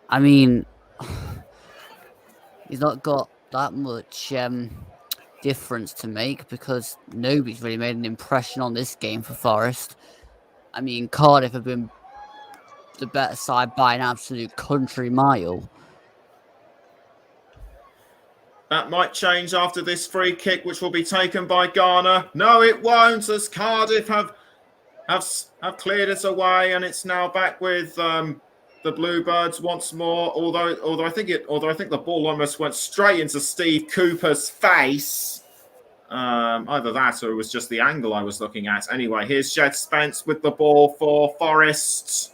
I mean, he's not got that much difference to make because nobody's really made an impression on this game for Forest. I mean, Cardiff have been the better side by an absolute country mile. That might change after this free kick, which will be taken by Garner. No, it won't, as Cardiff have cleared it away, and it's now back with the Bluebirds once more. Although I think the ball almost went straight into Steve Cooper's face. Either that or it was just the angle I was looking at. Anyway, here's Jed Spence with the ball for Forest.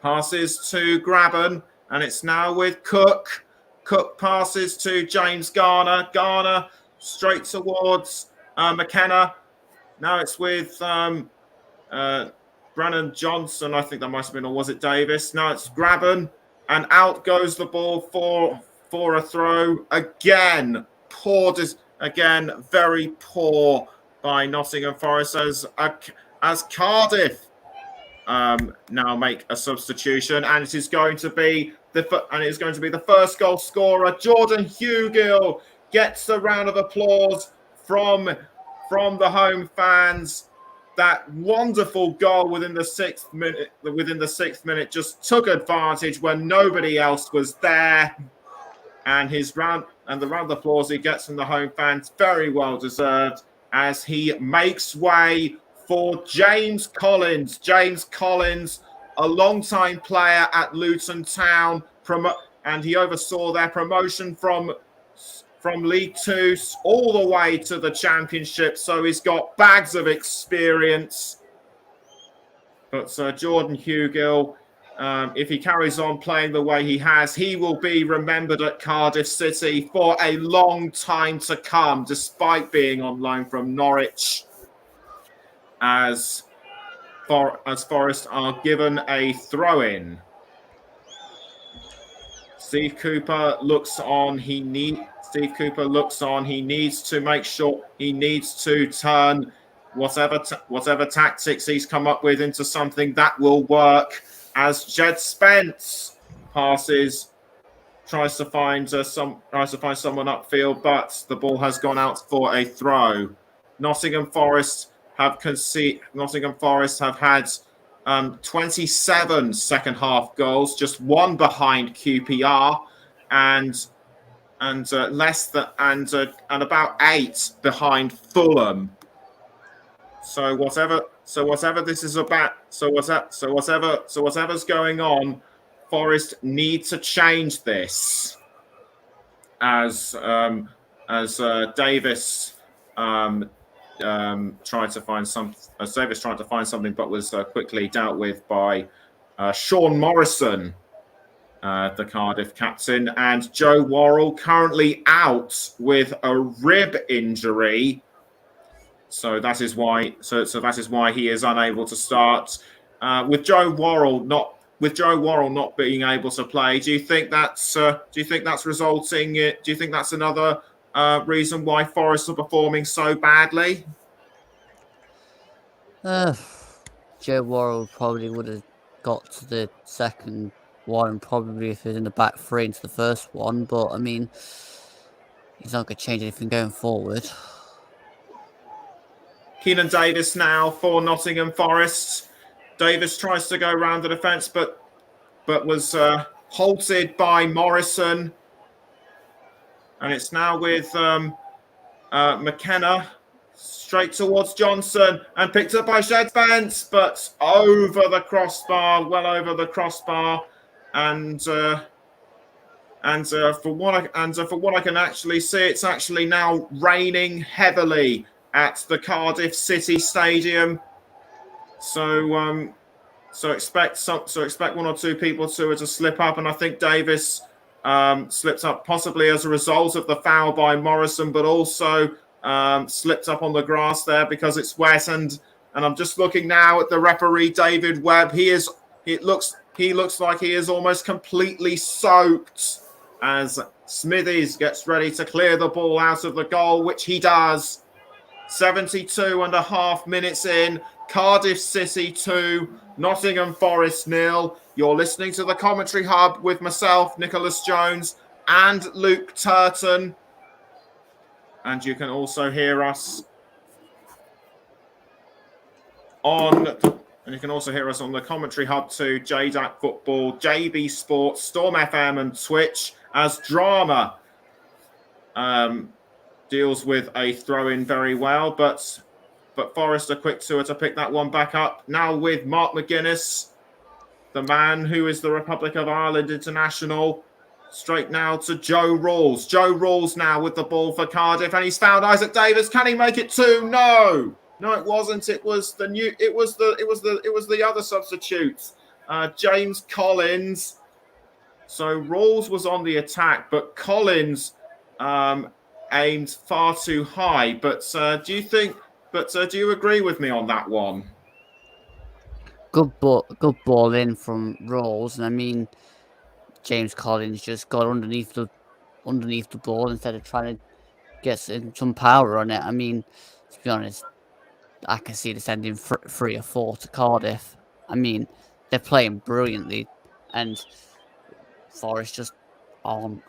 Passes to Graben, and it's now with Cook. Cook passes to James Garner. Garner straight towards McKenna. Now it's with Brannon Johnson. I think that must have been, or was it Davis? Now it's Graben, and out goes the ball for a throw. Again, very poor by Nottingham Forest as Cardiff now make a substitution, and it is going to be the first goal scorer. Jordan Hugill gets a round of applause from the home fans. That wonderful goal within the 6th minute just took advantage when nobody else was there, and the round of applause he gets from the home fans, very well deserved, as he makes way for James Collins. James Collins, a long-time player at Luton Town, and he oversaw their promotion from League Two all the way to the Championship, so he's got bags of experience. But Jordan Hugill, if he carries on playing the way he has, he will be remembered at Cardiff City for a long time to come, despite being on loan from Norwich, as Forest are given a throw-in. Steve Cooper looks on. He needs to make sure he needs to turn whatever tactics he's come up with into something that will work. As Jed Spence tries to find someone upfield, but the ball has gone out for a throw. Nottingham Forest have had 27 second half goals, just one behind QPR, and about 8 behind Fulham. So whatever's going on, Forest need to change this. As Davis tried to find something, but was quickly dealt with by Sean Morrison, the Cardiff captain, and Joe Worrell currently out with a rib injury. So that is why he is unable to start. With Joe Worrell not being able to play, do you think that's resulting? Do you think that's another reason why Forest are performing so badly? Joe Worrell probably would have got to the second one, probably if he was in the back three into the first one. But I mean, he's not going to change anything going forward. Keenan Davis now for Nottingham Forest. Davis tries to go around the defence, but was halted by Morrison. And it's now with McKenna straight towards Johnson and picked up by Shed Spence, but over the crossbar, well over the crossbar. And for what I can actually see, it's actually now raining heavily at the Cardiff City Stadium. So expect one or two people to slip up, and I think Davis slipped up possibly as a result of the foul by Morrison, but also slipped up on the grass there because it's wet. And I'm just looking now at the referee, David Webb. He looks like he is almost completely soaked as Smithies gets ready to clear the ball out of the goal, which he does. 72 and a half minutes in, Cardiff City 2, Nottingham Forest 0. You're listening to the Commentary Hub with myself, Nicholas Jones, and Luke Turton. And you can also hear us on the Commentary Hub too, JDAC Football, JB Sports, Storm FM and Twitch as Drama deals with a throw-in very well, but Forest are quick to pick that one back up. Now with Mark McGuinness, the man who is the Republic of Ireland international, straight now to Joe Rawls. Joe Rawls now with the ball for Cardiff, and he's found Isaac Davis. Can he make it 2? No, it wasn't. It was the other substitute, James Collins. So Rawls was on the attack, but Collins aimed far too high. But do you agree with me on that one? Good ball in from Rawls, and I mean, James Collins just got underneath the ball instead of trying to get some power on it. I mean, to be honest, I can see this ending 3 or 4 to Cardiff. I mean, they're playing brilliantly, and Forest just aren't.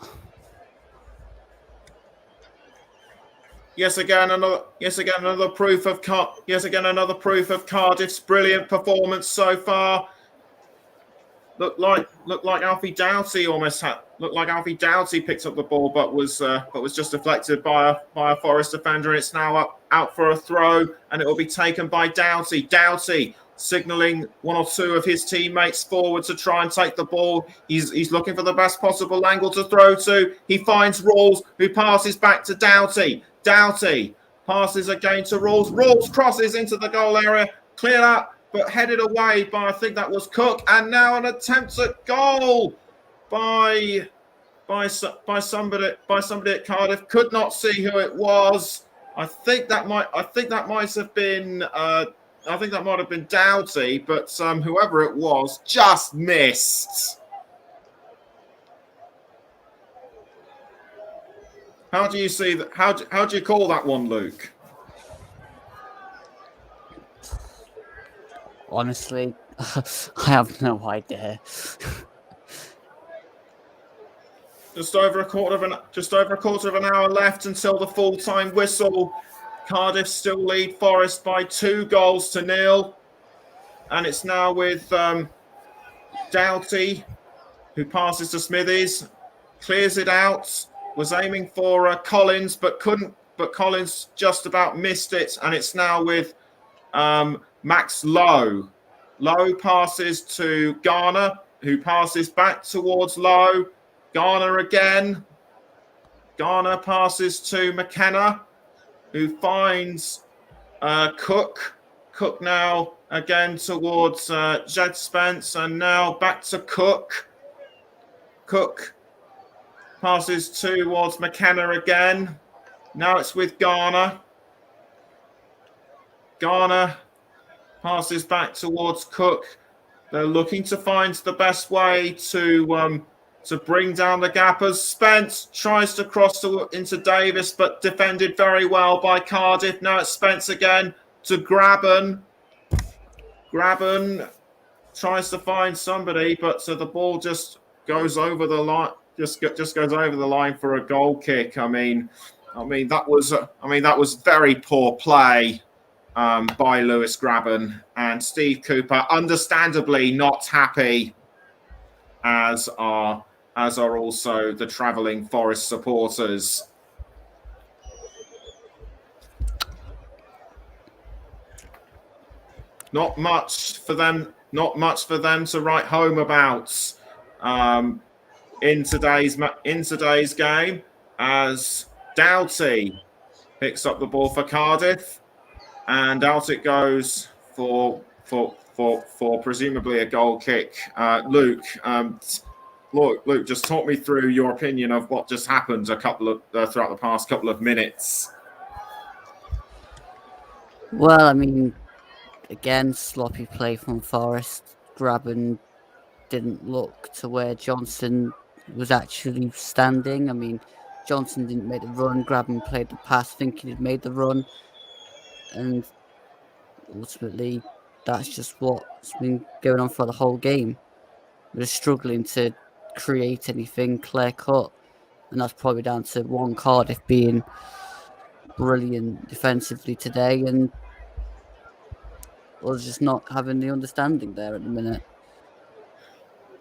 Yet again, another proof of Cardiff's brilliant performance so far. Looked like Alfie Doughty picked up the ball, but was just deflected by a Forest defender, and it's now out for a throw, and it will be taken by Doughty. Doughty signalling one or two of his teammates forward to try and take the ball. He's looking for the best possible angle to throw to. He finds Rawls, who passes back to Doughty. Doughty passes again to Rawls. Rawls crosses into the goal area, cleared up, but headed away by, I think that was Cook. And now an attempt at goal by somebody at Cardiff. Could not see who it was. I think that might have been Doughty, but whoever it was just missed. How do you see that? How do you call that one, Luke? Honestly, I have no idea. Just over a quarter of an hour left until the full-time whistle. Cardiff still lead Forest by 2-0, and it's now with Doughty, who passes to Smithies, clears it out. Was aiming for Collins, but couldn't. But Collins just about missed it, and it's now with Max Lowe. Lowe passes to Garner, who passes back towards Lowe. Garner again. Garner passes to McKenna, who finds Cook. Cook now again towards Jed Spence, and now back to Cook. Cook passes towards McKenna again. Now it's with Garner. Garner passes back towards Cook. They're looking to find the best way to bring down the gap as Spence tries to cross into Davis, but defended very well by Cardiff. Now it's Spence again to Graben. Graben tries to find somebody, but so the ball just goes over the line. Just goes over the line for a goal kick. I mean that was very poor play by Lewis Graben, and Steve Cooper, understandably not happy, as are also the travelling Forest supporters. Not much for them to write home about in today's game, as Doughty picks up the ball for Cardiff, and out it goes for presumably a goal kick. Luke, just talk me through your opinion of what just happened throughout the past couple of minutes. Well, I mean, again, sloppy play from Forest. Graben didn't look to where Johnson was actually standing. I mean, Johnson didn't make the run. Graben played the pass thinking he'd made the run. And ultimately, that's just what's been going on for the whole game. We're struggling to create anything clear cut. And that's probably down to one Cardiff being brilliant defensively today and us just not having the understanding there at the minute.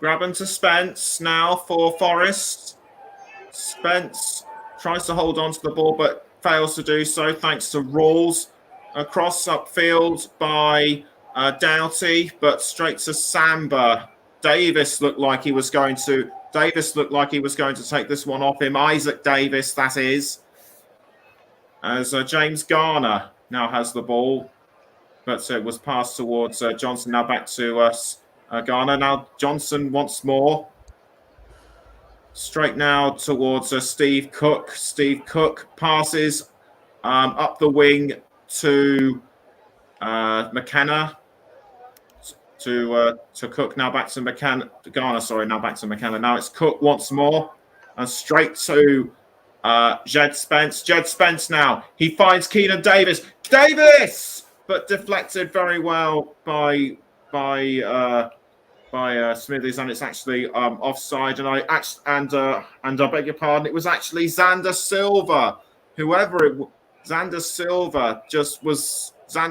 Graben to Spence now for Forest. Spence tries to hold on to the ball but fails to do so thanks to Rawls. Across upfield by Doughty, but straight to Samba. Davis looked like he was going to take this one off him. Isaac Davis, that is. As James Garner now has the ball, but it was passed towards Johnson. Now back to Garner. Now Johnson once more. Straight now towards Steve Cook. Steve Cook passes up the wing to McKenna. To Cook, now back to McKenna. Garner, sorry, now back to McKenna. Now it's Cook once more. And straight to Jed Spence. Jed Spence now. He finds Keenan Davis. Davis! But deflected very well by Smithies, and it's actually offside. And I beg your pardon, it was actually Xander Silva. Xander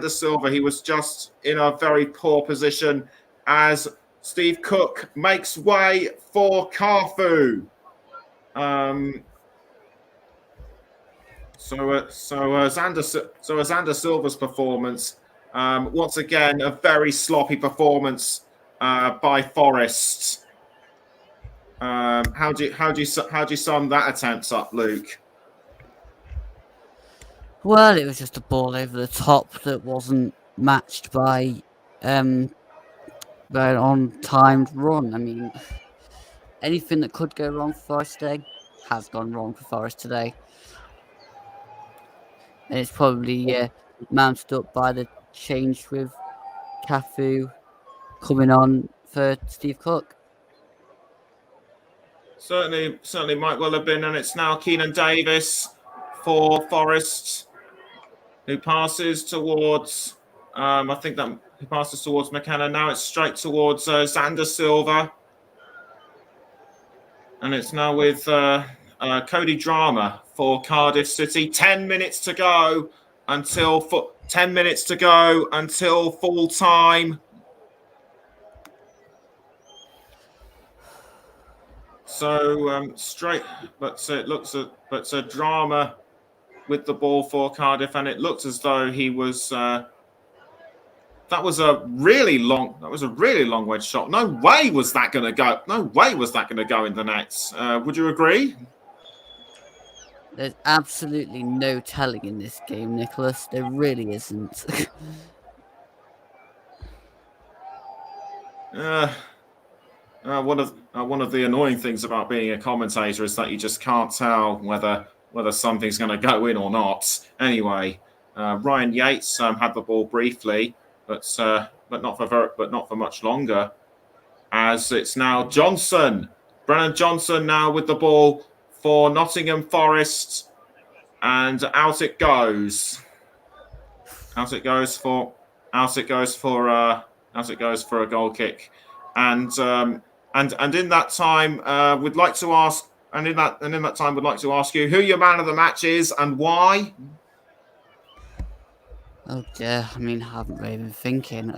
Silva, he was just in a very poor position as Steve Cook makes way for Carfu. Xander Silva's performance, once again, a very sloppy performance by Forest. How do you sum that attempt up, Luke? Well, it was just a ball over the top that wasn't matched by an on-timed run. I mean, anything that could go wrong for Forest today has gone wrong for Forest today. And it's probably mounted up by the change with Cafu coming on for Steve Cook. Certainly might well have been, and it's now Keenan Davis for Forest, who passes towards he passes towards McKenna. Now it's straight towards Xander Silva, and it's now with Cody Drama for Cardiff City. 10 minutes to go until full time. So Drama with the ball for Cardiff, and it looked as though he was. That was a really long wedge shot. No way was that going to go. No way was that going to go in the nets. Would you agree? There's absolutely no telling in this game, Nicholas. There really isn't. One of the annoying things about being a commentator is that you just can't tell whether something's going to go in or not. Anyway, Ryan Yates had the ball briefly, but not for much longer. As it's now Brennan Johnson now with the ball for Nottingham Forest, and out it goes. Out it goes for for a goal kick, and in that time, we'd like to ask, and in that time, we'd like to ask you who your man of the match is and why. Oh dear, I mean, I haven't really been thinking.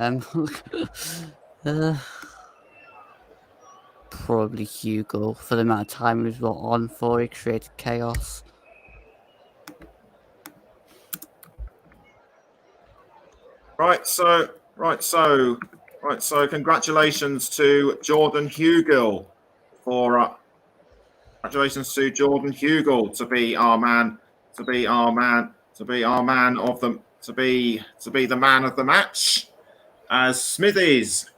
Probably Hugo for the amount of time he was on for. He created chaos. Right, so congratulations to Jordan Hugill for congratulations to Jordan Hugill to be our man of the man of the match, as Smithies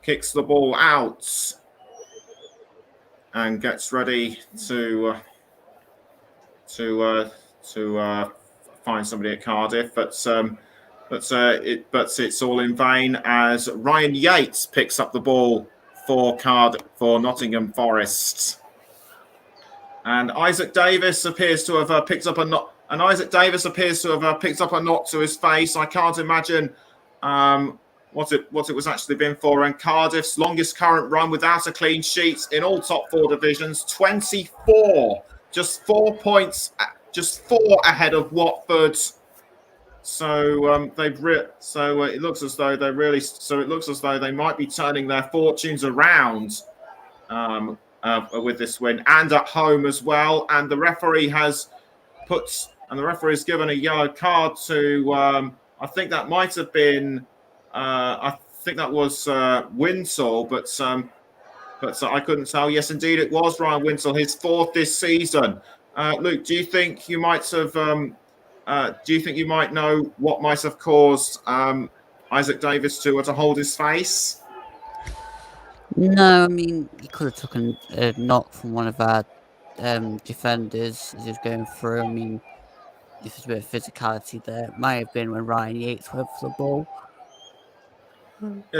kicks the ball out and gets ready to find somebody at Cardiff, but it's all in vain as Ryan Yates picks up the ball for Nottingham Forest, and Isaac Davis appears to have picked up a knock. And Isaac Davis appears to have picked up a knock to his face. I can't imagine what it was actually been for. And Cardiff's longest current run without a clean sheet in all top 4 divisions, 24, just 4 points, just 4 ahead of Watford. So it looks as though they might be turning their fortunes around with this win, and at home as well. And the referee has given a yellow card to I think that might have been I think that was Winsell, but I couldn't tell. Yes, indeed, it was Ryan Winsell, his 4th this season. Luke, do you think you might know what might have caused Isaac Davis to hold his face? No, I mean, he could have taken a knock from one of our defenders as he was going through. I mean, if there's a bit of physicality there, it might have been when Ryan Yates went for the ball.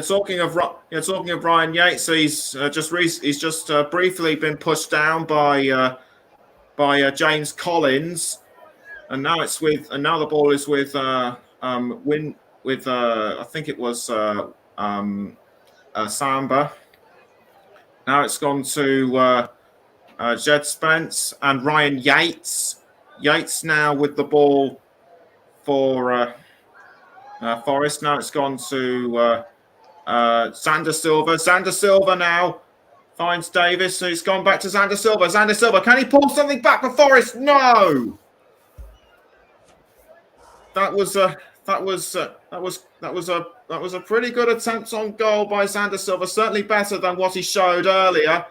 Talking of Ryan Yates, he's just briefly been pushed down by James Collins, and now the ball is with I think it was Samba. Now it's gone to Jed Spence and Ryan Yates. Yates now with the ball for Forest. Now it's gone to Xander Silva. Xander Silva now finds Davis. So it's gone back to Xander Silva. Xander Silva, can he pull something back for Forest? No. That was a pretty good attempt on goal by Xander Silva. Certainly better than what he showed earlier.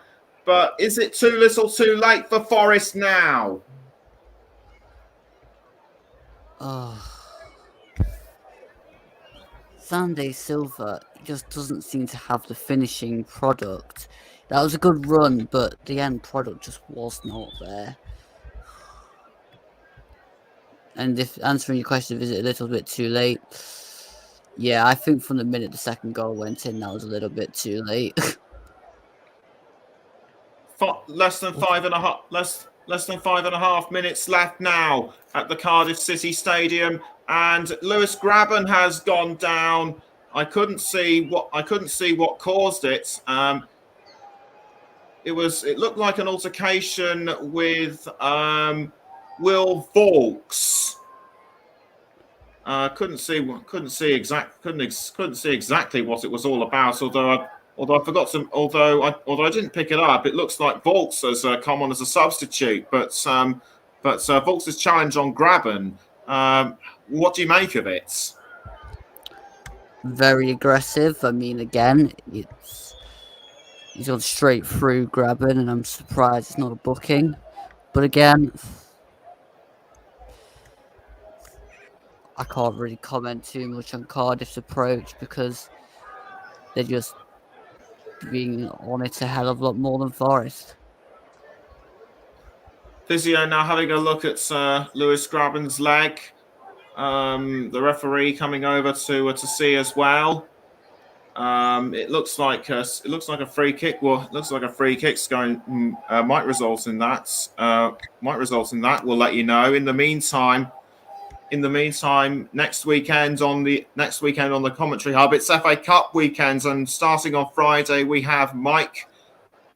But is it too little, too late for Forest now? Xander Silva just doesn't seem to have the finishing product. That was a good run, but the end product just was not there. And if answering your question, is it a little bit too late? Yeah, I think from the minute the second goal went in, that was a little bit too late. Less than 5.5 minutes left now at the Cardiff City Stadium, and Lewis Graben has gone down. I couldn't see what caused it. It looked like an altercation with Will Vaux. Couldn't see exactly what it was all about. Although I forgot to, although I didn't pick it up, it looks like Vaux has come on as a substitute. But Vaux's challenge on Graben. What do you make of it? Very aggressive. I mean, again, he's gone straight through Graben, and I'm surprised it's not a booking. But again, I can't really comment too much on Cardiff's approach because they're just being on it a hell of a lot more than Forest. Physio now having a look at Lewis Graben's leg. The referee coming over to see as well. It looks like a free kick. Well, it looks like a free kick's going might result in that. We'll let you know. In the meantime, in the meantime, next weekend on the Commentary Hub, it's FA Cup weekends, and starting on Friday, we have Mike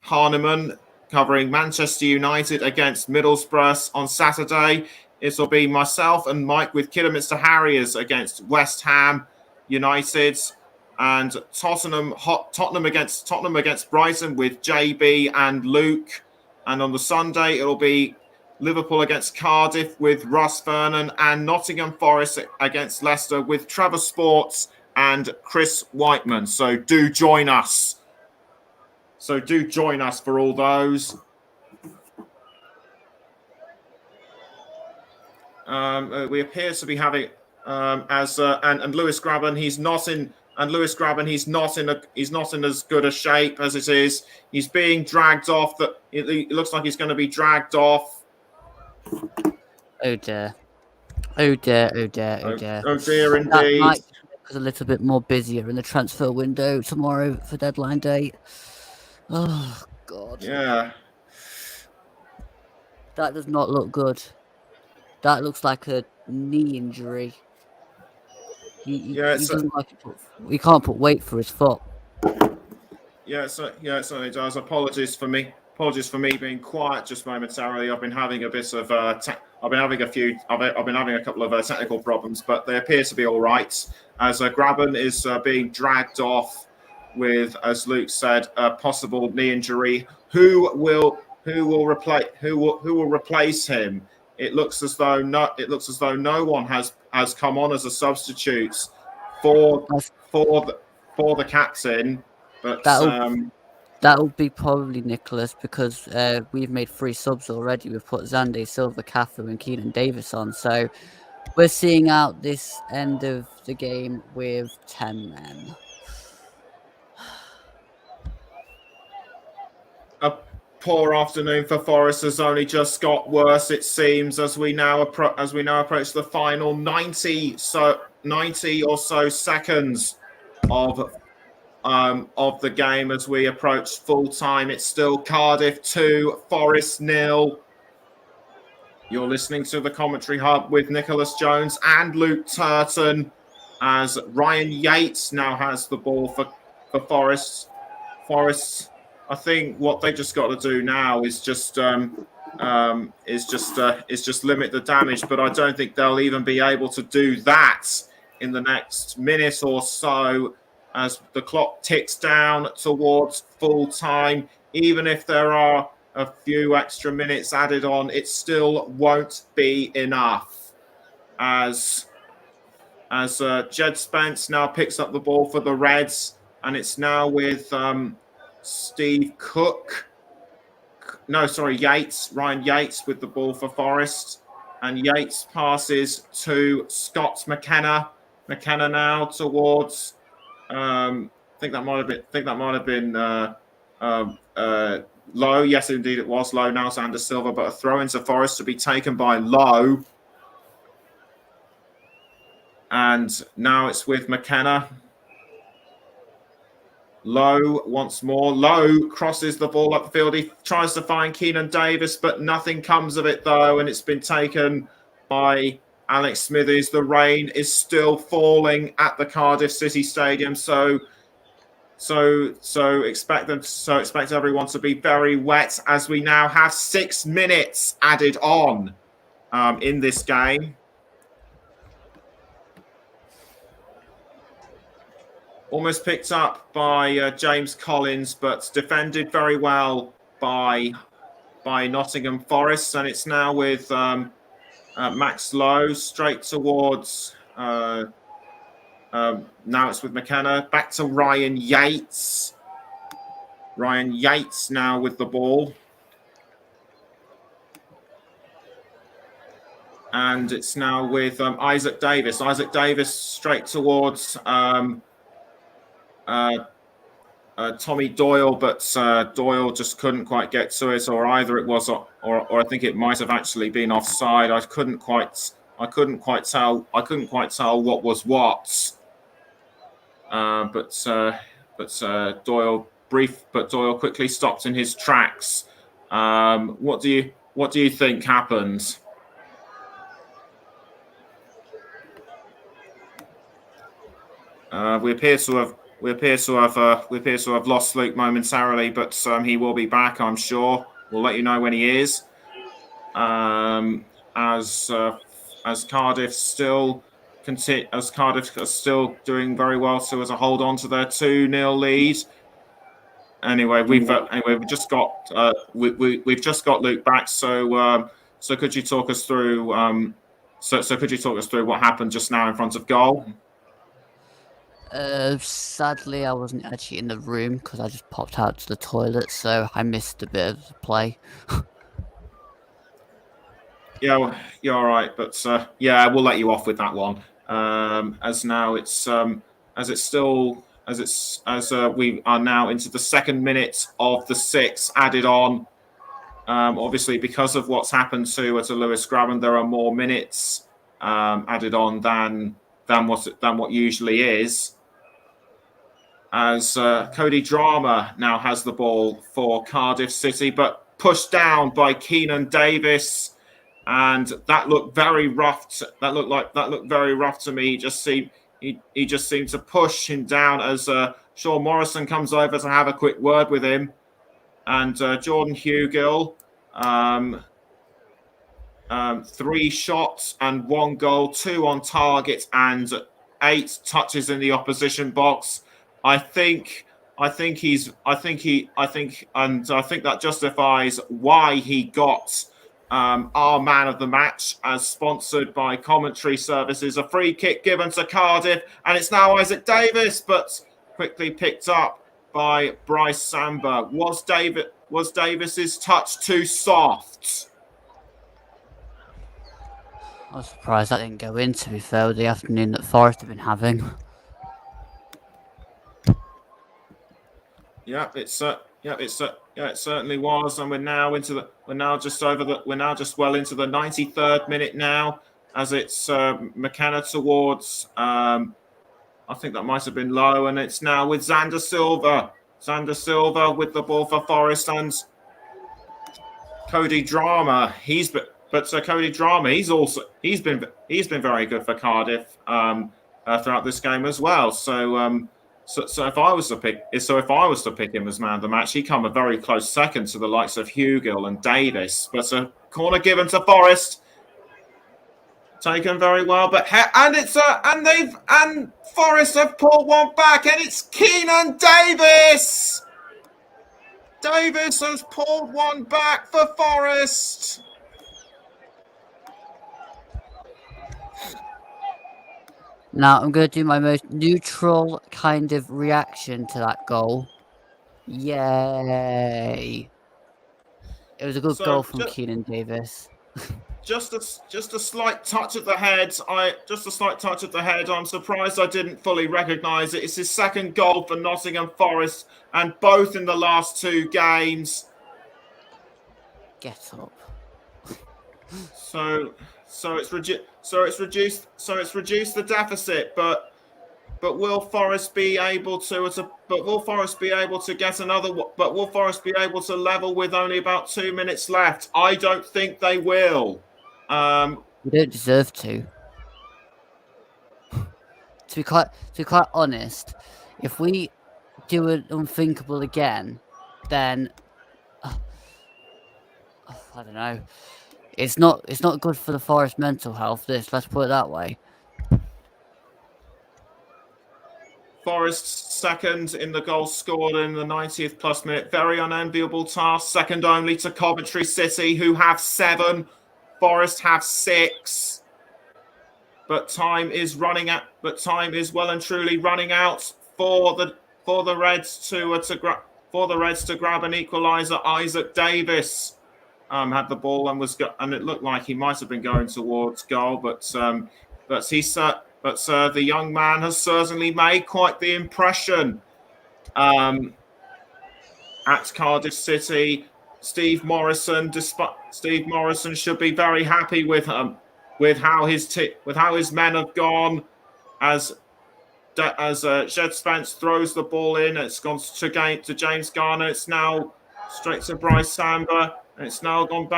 Harneman covering Manchester United against Middlesbrough. On Saturday, it'll be myself and Mike with Kidderminster Harriers against West Ham United, and Tottenham against Brighton with JB and Luke. And on the Sunday, it'll be Liverpool against Cardiff with Russ Vernon, and Nottingham Forest against Leicester with Trevor Sports and Chris Whiteman. So do join us. For all those. We appear to be having and Lewis Graben. He's not in as good a shape as it is. He's being dragged off. It looks like he's going to be dragged off. Oh dear. Oh dear. Oh dear. Oh dear. Oh dear, indeed. That might make us a little bit more busier in the transfer window tomorrow for deadline day. Oh God. Yeah. That does not look good. That looks like a knee injury. He doesn't like it. He can't put weight for his foot. Yeah, it certainly does. Apologies for me being quiet just momentarily. I've been having a bit of I've been having a couple of technical problems, but they appear to be all right. As Graben is being dragged off with, as Luke said, a possible knee injury. Who will replace him? It looks as though no one has come on as a substitute for the captain. But that'll be probably Nicholas, because we've made 3 subs already. We've put Zande, Silva, Cafu, and Keenan Davis on. So we're seeing out this end of the game with 10 men. A poor afternoon for Forest has only just got worse, it seems, as we now approach the final 90 or so seconds of the game. As we approach full time, it's still Cardiff 2, Forest 0. You're listening to the Commentary Hub with Nicholas Jones and Luke Turton, as Ryan Yates now has the ball for Forest. Forest, I think what they just got to do now is just limit the damage, but I don't think they'll even be able to do that in the next minute or so, as the clock ticks down towards full time. Even if there are a few extra minutes added on, it still won't be enough. As Jed Spence now picks up the ball for the Reds, and it's now with Ryan Yates with the ball for Forest, and Yates passes to Scott McKenna. McKenna now towards I think that might have been Lowe. Yes, indeed it was Lowe. Now Xander Silva, but a throw into Forest to be taken by Lowe. And now it's with McKenna. Lowe once more. Lowe crosses the ball up the field. He tries to find Keenan Davis, but nothing comes of it though, and it's been taken by Alex Smithies. The rain is still falling at the Cardiff City Stadium, so expect everyone to be very wet, as we now have 6 minutes added on in this game. Almost picked up by James Collins, but defended very well by Nottingham Forest, and it's now with Max Lowe straight towards. Now it's with McKenna. Back to Ryan Yates. Ryan Yates now with the ball. And it's now with Isaac Davis. Isaac Davis straight towards Tommy Doyle, but Doyle just couldn't quite get to it, or either it was, or I think it might have actually been offside. I couldn't quite tell what was what. But Doyle quickly stopped in his tracks. What do you think happened? We appear to have lost Luke momentarily, but he will be back, I'm sure. We'll let you know when he is. As Cardiff still are still doing very well, so as a hold on to their 2-0 lead. Anyway, we've just got we've just got Luke back. So could you talk us through could you talk us through what happened just now in front of goal? Sadly, I wasn't actually in the room because I just popped out to the toilet, so I missed a bit of the play. Yeah, well, you're all right, but yeah, we'll let you off with that one. As now it's we are now into the second minute of the 6 added on. Obviously, because of what's happened to Lewis Grabban, there are more minutes added on than what usually is. As Cody Drama now has the ball for Cardiff City, but pushed down by Keenan Davis. And that looked very rough. That looked very rough to me. He just seemed to push him down as Sean Morrison comes over to have a quick word with him, and Jordan Hugill, 3 shots and 1 goal, 2 on target, and 8 touches in the opposition box. I think that justifies why he got our man of the match, as sponsored by Commentary Services. A free kick given to Cardiff, and it's now Isaac Davis, but quickly picked up by Bryce Samba. Was Davis's touch too soft? I was surprised that didn't go in, to be fair, with the afternoon that Forest have been having. Yeah, it certainly was, and we're now just well into the 93rd minute now, as it's McKenna towards I think that might have been low, and it's now with Xander Silva. Xander Silva with the ball for Forest, and Cody Drama. Cody Drama, he's been very good for Cardiff throughout this game as well. So if I was to pick him as man of the match, he'd come a very close second to the likes of Hugill and Davis. But a corner given to Forest, taken very well. But Forest have pulled one back, and it's Keenan Davis. Davis has pulled one back for Forest. Now, I'm going to do my most neutral kind of reaction to that goal. Yay! It was a good goal from Keenan Davis. Just a slight touch at the head. I'm surprised I didn't fully recognise it. It's his second goal for Nottingham Forest, and both in the last 2 games. Get up. So it's reduced the deficit, but will Forest be able to level with only about 2 minutes left? I don't think they will. We don't deserve to. To be quite honest, if we do an unthinkable again, then I don't know. It's not good for the Forest mental health. Let's put it that way. Forest second in the goal scored in the 90th plus minute. Very unenviable task. Second only to Coventry City, who have 7. Forest have 6. But time is well and truly running out for the Reds to grab an equaliser. Isaac Davis had the ball and it looked like he might have been going towards goal, but the young man has certainly made quite the impression at Cardiff City. Steve Morrison should be very happy with how his men have gone. As Jed Spence throws the ball in, it's gone to James Garner. It's now straight to Bryce Samba, and it's now gone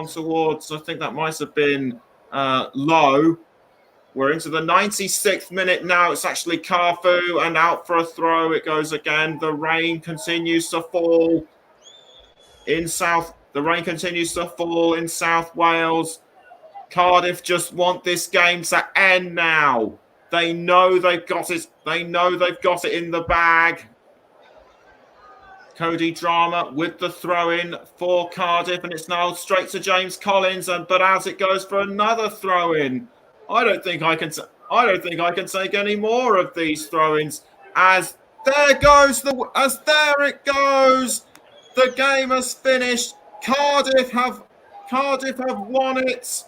towards. I think that might have been low. We're into the 96th minute now. It's actually Carfu, and out for a throw it goes again. The rain continues to fall in South. The rain continues to fall in South Wales. Cardiff just want this game to end now. They know they've got it. They know they've got it in the bag. Cody Drama with the throw-in for Cardiff, and it's now straight to James Collins. But as it goes for another throw-in, I don't think I can take any more of these throw-ins. As there it goes. The game has finished. Cardiff have won it.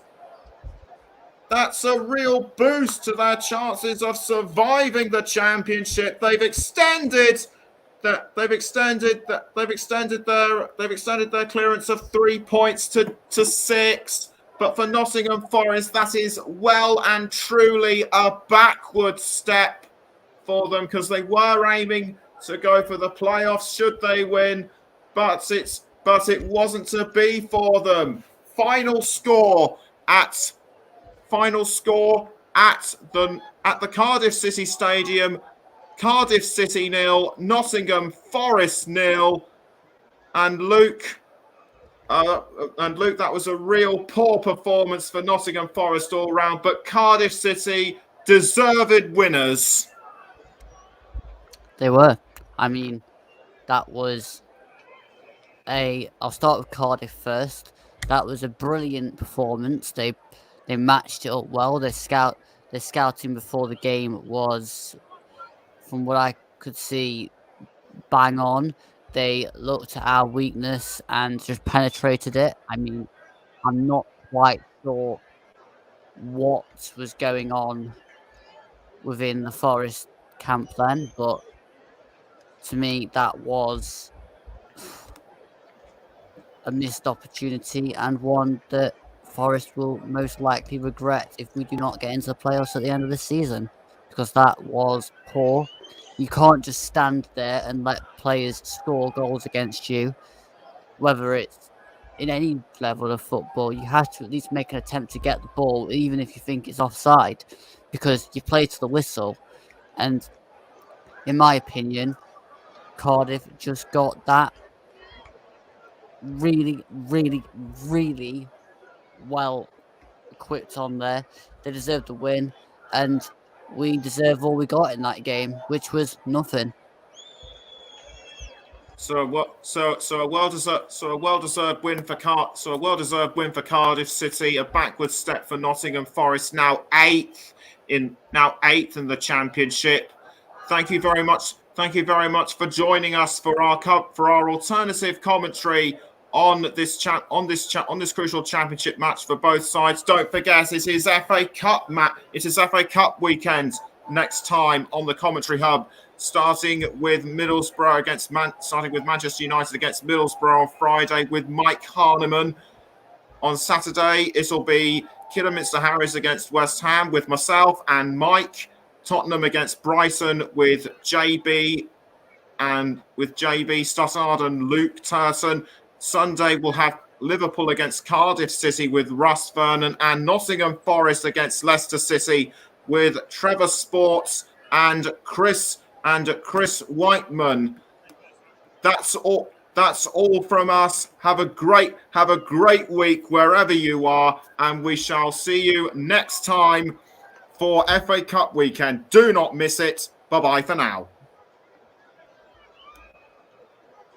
That's a real boost to their chances of surviving the championship. They've extended their clearance of 3 points to 6. But for Nottingham Forest, that is well and truly a backward step for them, because they were aiming to go for the playoffs should they win, but it wasn't to be for them. Final score at the Cardiff City Stadium: Cardiff City 0, Nottingham Forest 0. And Luke, that was a real poor performance for Nottingham Forest all round, but Cardiff City deserved winners. They were. I mean, that was I'll start with Cardiff first. That was a brilliant performance. They matched it up well. Their scouting before the game was, from what I could see, bang on. They looked at our weakness and just penetrated it. I mean, I'm not quite sure what was going on within the Forest camp then, but to me, that was a missed opportunity, and one that Forest will most likely regret if we do not get into the playoffs at the end of the season, because that was poor. You can't just stand there and let players score goals against you, whether it's in any level of football. You have to at least make an attempt to get the ball, even if you think it's offside, because you play to the whistle. And in my opinion, Cardiff just got that really, really, really well equipped on there. They deserved the win, and we deserve all we got in that game, which was nothing. So a well-deserved win for Cardiff City. A backward step for Nottingham Forest, now eighth in the championship. Thank you very much for joining us for our alternative commentary on this crucial championship match for both sides. Don't forget, it is FA Cup weekend next time on the Commentary Hub, starting with Manchester United against Middlesbrough on Friday with Mike Harneman. On Saturday, it'll be Kidderminster Harriers against West Ham with myself and Mike. Tottenham against Brighton with JB Stossard and Luke Turton. Sunday, we'll have Liverpool against Cardiff City with Russ Vernon, and Nottingham Forest against Leicester City with Trevor Sports and Chris Whiteman. That's all from us. Have a great week wherever you are, and we shall see you next time for FA Cup weekend. Do not miss it. Bye-bye for now.